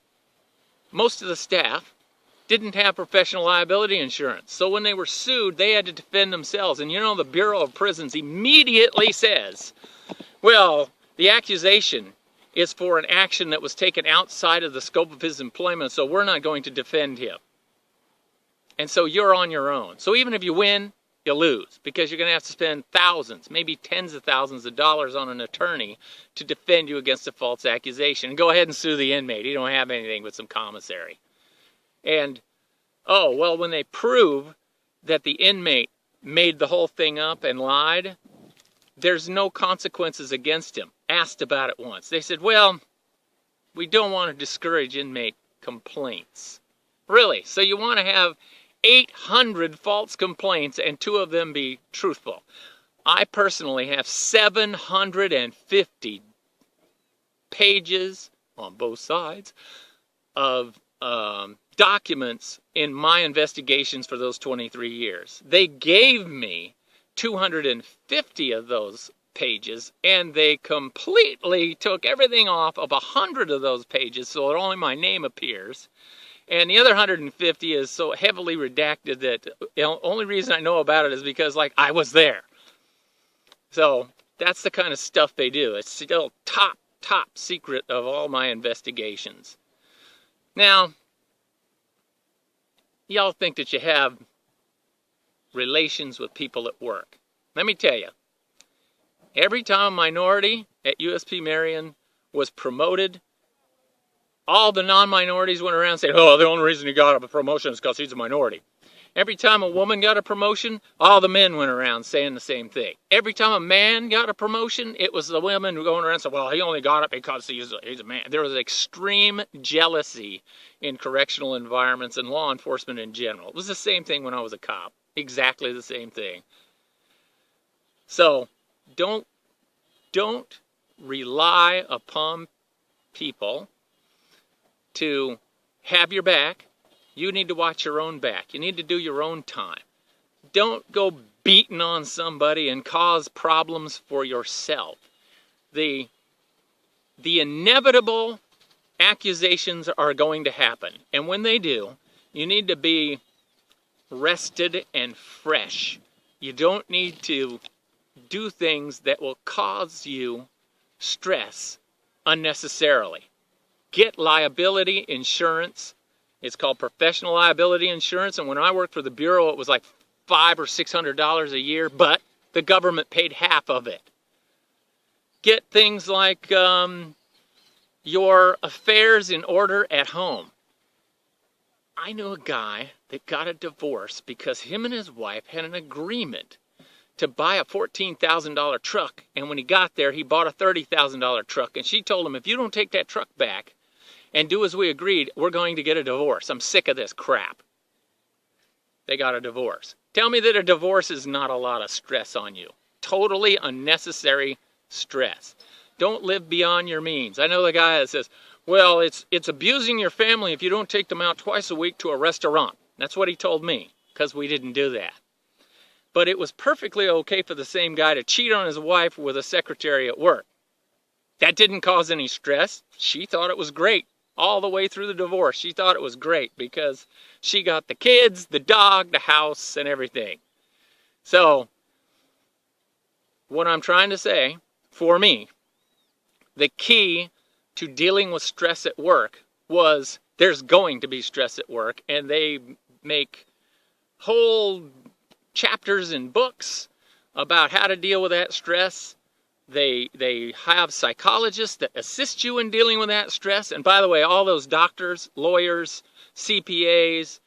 most of the staff didn't have professional liability insurance. So when they were sued, they had to defend themselves. And you know, the Bureau of Prisons immediately says, well, the accusation is for an action that was taken outside of the scope of his employment, so we're not going to defend him. And so you're on your own. So even if you win, you lose, because you're going to have to spend thousands, maybe tens of thousands of dollars on an attorney to defend you against a false accusation. And go ahead and sue the inmate. You don't have anything but some commissary. And, oh, well, when they prove that the inmate made the whole thing up and lied, there's no consequences against him. Asked about it once. They said, well, we don't want to discourage inmate complaints. Really? So you want to have 800 false complaints and 2 of them be truthful? I personally have 750 pages on both sides of documents in my investigations for those 23 years. They gave me 250 of those pages, and they completely took everything off of 100 of those pages so that only my name appears. And the other 150 is so heavily redacted that the only reason I know about it is because, like, I was there. So that's the kind of stuff they do. It's still top secret of all my investigations. Now, y'all think that you have relations with people at work. Let me tell you, every time a minority at USP Marion was promoted, all the non-minorities went around saying, oh, the only reason he got a promotion is because he's a minority. Every time a woman got a promotion, all the men went around saying the same thing. Every time a man got a promotion, it was the women going around saying, well, he only got it because he's a man. There was extreme jealousy in correctional environments and law enforcement in general. It was the same thing when I was a cop. Exactly the same thing. So don't rely upon people to have your back. You need to watch your own back. You need to do your own time. Don't go beating on somebody and cause problems for yourself. The inevitable accusations are going to happen. And when they do, you need to be rested and fresh. You don't need to do things that will cause you stress unnecessarily. Get liability insurance. It's called professional liability insurance, and when I worked for the Bureau, it was like $500 or $600 a year, but the government paid half of it. Get things like your affairs in order at home. I knew a guy that got a divorce because him and his wife had an agreement to buy a $14,000 truck, and when he got there, he bought a $30,000 truck, and she told him, if you don't take that truck back and do as we agreed, we're going to get a divorce. I'm sick of this crap. They got a divorce. Tell me that a divorce is not a lot of stress on you. Totally unnecessary stress. Don't live beyond your means. I know the guy that says, well, it's abusing your family if you don't take them out twice a week to a restaurant. That's what he told me, because we didn't do that. But it was perfectly okay for the same guy to cheat on his wife with a secretary at work. That didn't cause any stress. She thought it was great. All the way through the divorce, she thought it was great because she got the kids, the dog, the house, and everything. So, what I'm trying to say, for me, the key to dealing with stress at work was there's going to be stress at work, and they make whole chapters in books about how to deal with that stress. They have psychologists that assist you in dealing with that stress. And by the way, all those doctors, lawyers, CPAs,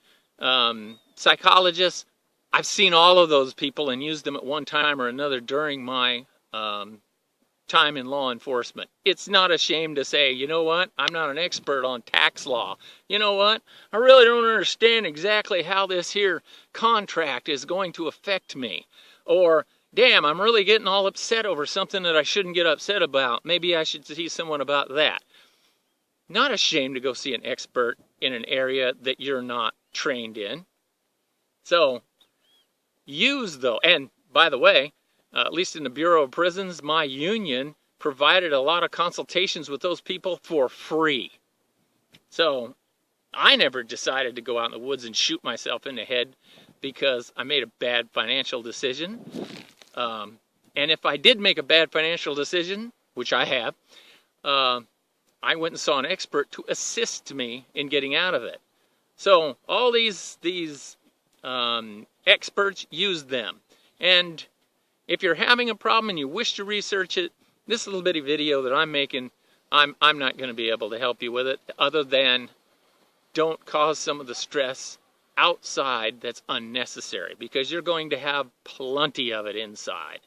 psychologists, I've seen all of those people and used them at one time or another during my time in law enforcement. It's not a shame to say, you know what, I'm not an expert on tax law. You know what, I really don't understand exactly how this here contract is going to affect me. Or, damn, I'm really getting all upset over something that I shouldn't get upset about. Maybe I should see someone about that. Not ashamed to go see an expert in an area that you're not trained in. So, use though, and by the way, at least in the Bureau of Prisons, my union provided a lot of consultations with those people for free. So I never decided to go out in the woods and shoot myself in the head because I made a bad financial decision. And if I did make a bad financial decision, which I have, I went and saw an expert to assist me in getting out of it. So all these experts, use them. And if you're having a problem and you wish to research it, this little bitty video that I'm making, I'm not going to be able to help you with it, other than don't cause some of the stress outside that's unnecessary, because you're going to have plenty of it inside.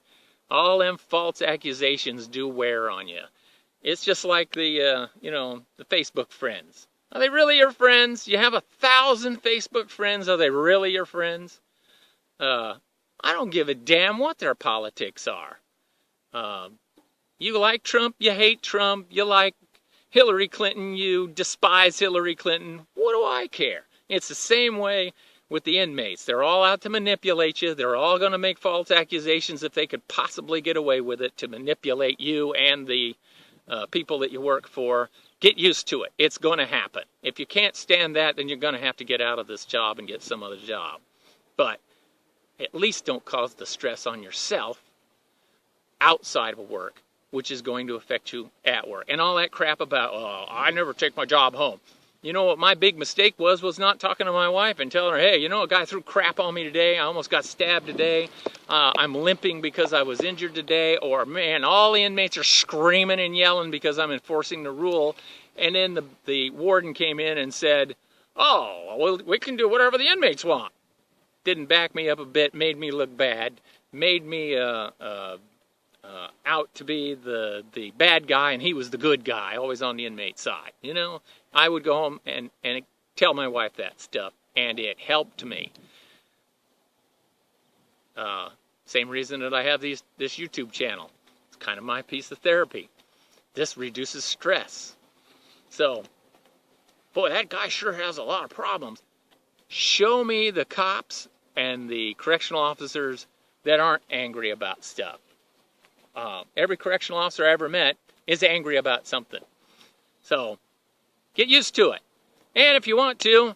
All them false accusations do wear on you. It's just like the Facebook friends. Are they really your friends? You have 1,000 Facebook friends. Are they really your friends? I don't give a damn what their politics are. You like Trump, you hate Trump, you like Hillary Clinton, you despise Hillary Clinton. What do I care? It's the same way with the inmates. They're all out to manipulate you. They're all going to make false accusations if they could possibly get away with it, to manipulate you and the people that you work for. Get used to it. It's going to happen. If you can't stand that, then you're going to have to get out of this job and get some other job. But at least don't cause the stress on yourself outside of work, which is going to affect you at work. And all that crap about, oh, I never take my job home. You know what my big mistake was not talking to my wife and telling her, hey, you know, a guy threw crap on me today. I almost got stabbed today. I'm limping because I was injured today. Or, man, all the inmates are screaming and yelling because I'm enforcing the rule. And then the warden came in and said, oh, well, we can do whatever the inmates want. Didn't back me up a bit, made me look bad, made me out to be the bad guy, and he was the good guy, always on the inmate side. You know, I would go home and tell my wife that stuff, and it helped me. Same reason that I have this YouTube channel. It's kind of my piece of therapy. This reduces stress. So, boy, that guy sure has a lot of problems. Show me the cops and the correctional officers that aren't angry about stuff. Every correctional officer I ever met is angry about something. So, get used to it. And if you want to,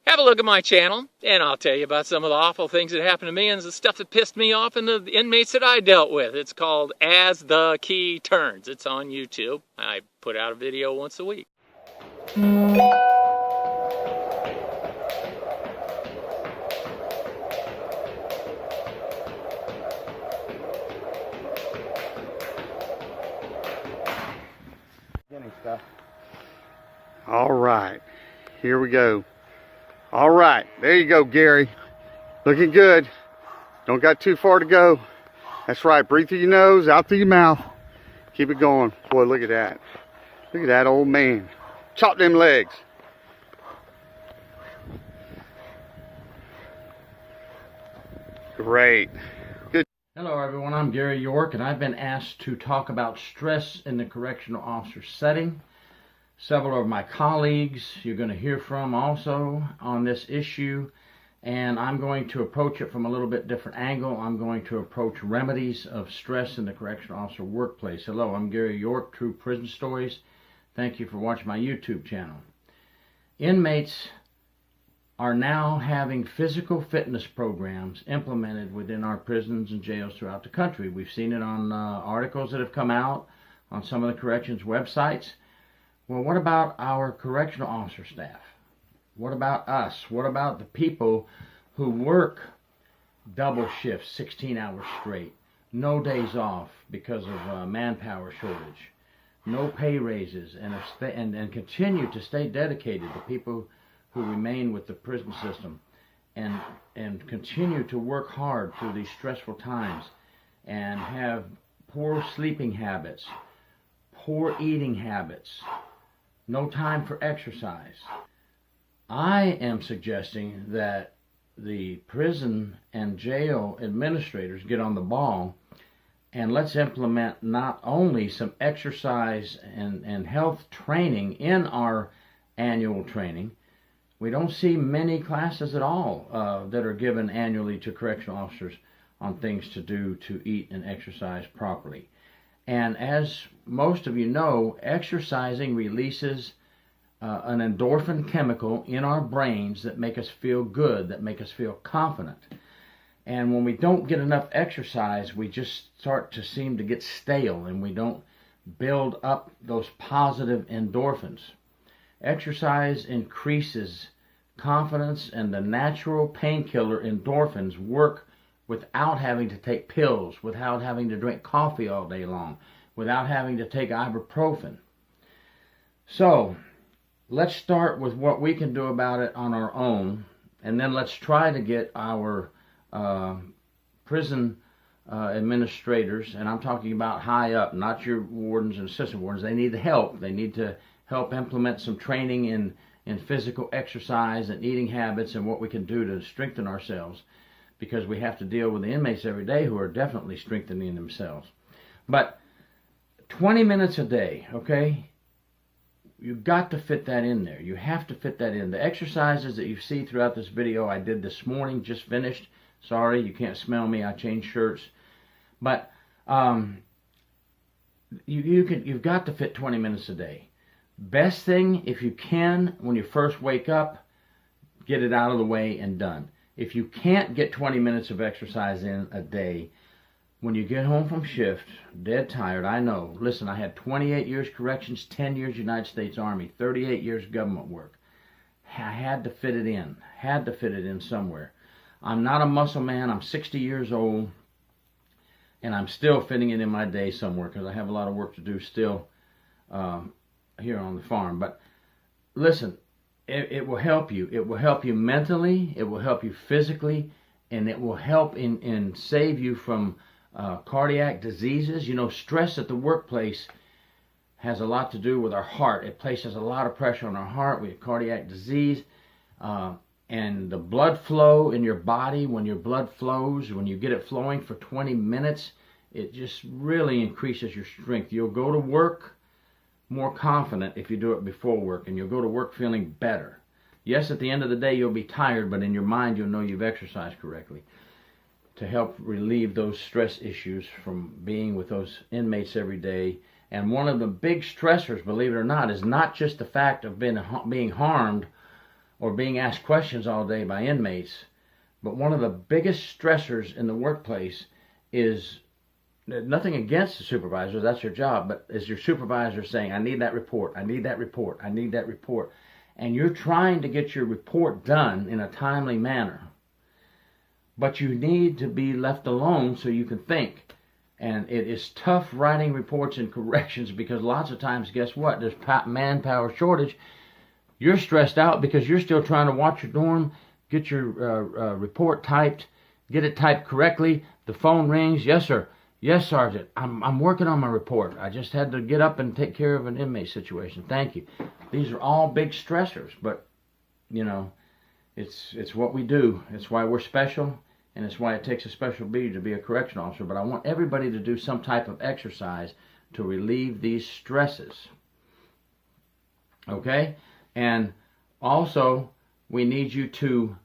have a look at my channel, and I'll tell you about some of the awful things that happened to me and the stuff that pissed me off and the inmates that I dealt with. It's called As the Key Turns. It's on YouTube. I put out a video once a week. All right, here we go. All right, there you go, Gary. Looking good. Don't got too far to go. That's right, breathe through your nose, out through your mouth. Keep it going. Boy, look at that. Look at that old man. Chop them legs. Great. Good. Hello everyone, I'm Gary York, and I've been asked to talk about stress in the correctional officer setting. Several of my colleagues you're going to hear from also on this issue, and I'm going to approach it from a little bit different angle. I'm going to approach remedies of stress in the correctional officer workplace. Hello, I'm Gary York, True Prison Stories. Thank you for watching my YouTube channel. Inmates are now having physical fitness programs implemented within our prisons and jails throughout the country. We've seen it on articles that have come out on some of the corrections websites. Well, what about our correctional officer staff? What about us? What about the people who work double shifts, 16 hours straight, no days off because of manpower shortage, no pay raises, and continue to stay dedicated, the people who remain with the prison system and continue to work hard through these stressful times and have poor sleeping habits, poor eating habits, no time for exercise. I am suggesting that the prison and jail administrators get on the ball and let's implement not only some exercise and health training in our annual training. We don't see many classes at all that are given annually to correctional officers on things to do to eat and exercise properly. And as most of you know, exercising releases an endorphin chemical in our brains that make us feel good, that make us feel confident. And when we don't get enough exercise, we just start to seem to get stale, and we don't build up those positive endorphins. Exercise increases confidence, and the natural painkiller endorphins work without having to take pills, without having to drink coffee all day long, without having to take ibuprofen. So, let's start with what we can do about it on our own, and then let's try to get our prison administrators, and I'm talking about high up, not your wardens and assistant wardens. They need the help. They need to help implement some training in physical exercise and eating habits and what we can do to strengthen ourselves, because we have to deal with the inmates every day who are definitely strengthening themselves. But 20 minutes a day, okay? You've got to fit that in there. You have to fit that in. The exercises that you see throughout this video I did this morning, just finished. Sorry, you can't smell me. I changed shirts. But you've got to fit 20 minutes a day. Best thing, if you can, when you first wake up, get it out of the way and done. If you can't get 20 minutes of exercise in a day, when you get home from shift, dead tired, I know. Listen, I had 28 years corrections, 10 years United States Army, 38 years government work. I had to fit it in. Had to fit it in somewhere. I'm not a muscle man. I'm 60 years old, and I'm still fitting it in my day somewhere because I have a lot of work to do still here on the farm. But listen, it will help you. It will help you mentally. It will help you physically, and it will help in save you from cardiac diseases. You know, stress at the workplace has a lot to do with our heart. It places a lot of pressure on our heart. We have cardiac disease. And the blood flow in your body, when your blood flows, when you get it flowing for 20 minutes, it just really increases your strength. You'll go to work more confident if you do it before work, and you'll go to work feeling better. Yes, at the end of the day, you'll be tired, but in your mind, you'll know you've exercised correctly to help relieve those stress issues from being with those inmates every day. And one of the big stressors, believe it or not, is not just the fact of being harmed or being asked questions all day by inmates, but one of the biggest stressors in the workplace is nothing against the supervisor, that's your job, but is your supervisor saying, I need that report, I need that report, I need that report. And you're trying to get your report done in a timely manner, but you need to be left alone so you can think. And it is tough writing reports in corrections because lots of times, guess what? There's manpower shortage. You're stressed out because you're still trying to watch your dorm, get your report typed, get it typed correctly. The phone rings. Yes, sir. Yes, Sergeant. I'm working on my report. I just had to get up and take care of an inmate situation. Thank you. These are all big stressors, but, you know, it's what we do. It's why we're special, and it's why it takes a special breed to be a correction officer. But I want everybody to do some type of exercise to relieve these stresses. Okay? And also, we need you to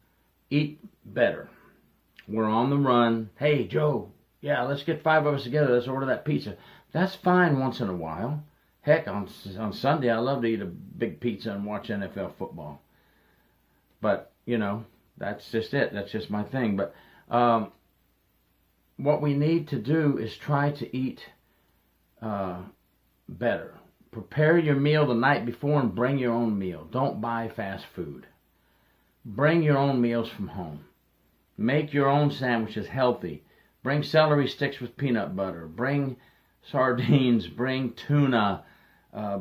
eat better. We're on the run. Hey, Joe, yeah, let's get 5 of us together. Let's order that pizza. That's fine once in a while. Heck, on Sunday, I love to eat a big pizza and watch NFL football. But, you know, that's just it. That's just my thing. But what we need to do is try to eat better. Prepare your meal the night before and bring your own meal. Don't buy fast food. Bring your own meals from home. Make your own sandwiches healthy. Bring celery sticks with peanut butter. Bring sardines. Bring tuna.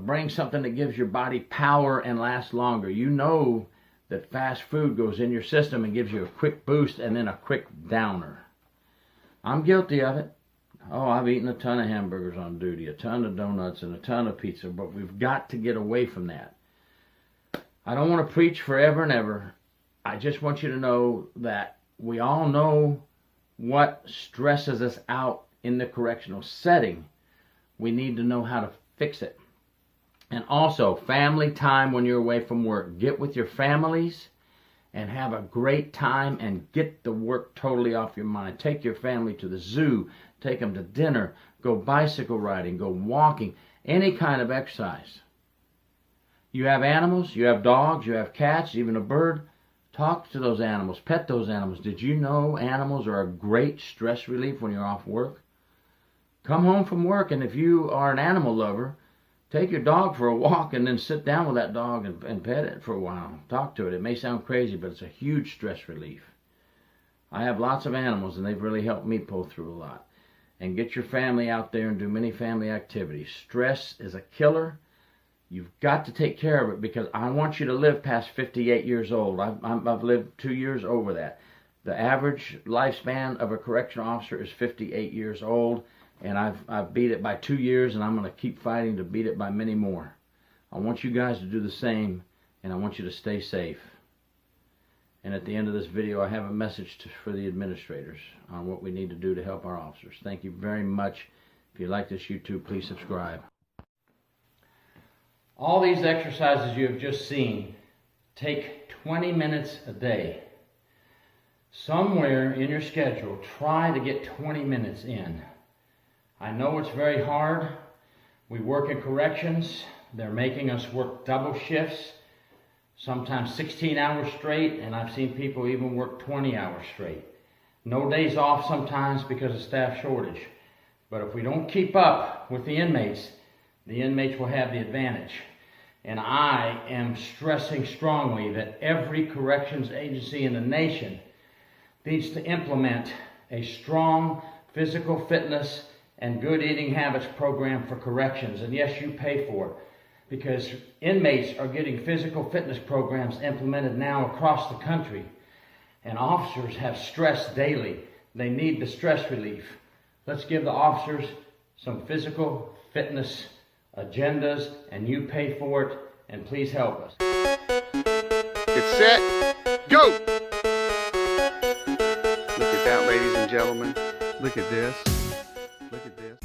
Bring something that gives your body power and lasts longer. You know that fast food goes in your system and gives you a quick boost and then a quick downer. I'm guilty of it. Oh, I've eaten a ton of hamburgers on duty, a ton of donuts, and a ton of pizza, but we've got to get away from that. I don't want to preach forever and ever. I just want you to know that we all know what stresses us out in the correctional setting. We need to know how to fix it. And also, family time when you're away from work. Get with your families and have a great time and get the work totally off your mind. Take your family to the zoo, take them to dinner, go bicycle riding, go walking, any kind of exercise. You have animals, you have dogs, you have cats, even a bird. Talk to those animals, pet those animals. Did you know animals are a great stress relief when you're off work? Come home from work, and if you are an animal lover, take your dog for a walk and then sit down with that dog and pet it for a while. Talk to it. It may sound crazy, but it's a huge stress relief. I have lots of animals, and they've really helped me pull through a lot. And get your family out there and do many family activities. Stress is a killer. You've got to take care of it, because I want you to live past 58 years old. I've lived 2 years over that. The average lifespan of a correctional officer is 58 years old, and I've beat it by 2 years, and I'm going to keep fighting to beat it by many more. I want you guys to do the same, and I want you to stay safe. And at the end of this video, I have a message for the administrators on what we need to do to help our officers. Thank you very much. If you like this YouTube, please subscribe. All these exercises you have just seen take 20 minutes a day. Somewhere in your schedule, try to get 20 minutes in. I know it's very hard. We work in corrections. They're making us work double shifts, sometimes 16 hours straight, and I've seen people even work 20 hours straight. No days off sometimes because of staff shortage. But if we don't keep up with the inmates will have the advantage. And I am stressing strongly that every corrections agency in the nation needs to implement a strong physical fitness and good eating habits program for corrections. And yes, you pay for it, because inmates are getting physical fitness programs implemented now across the country. And officers have stress daily. They need the stress relief. Let's give the officers some physical fitness agendas, and you pay for it, and please help us. Get set, go! Look at that, ladies and gentlemen. Look at this. Look at this.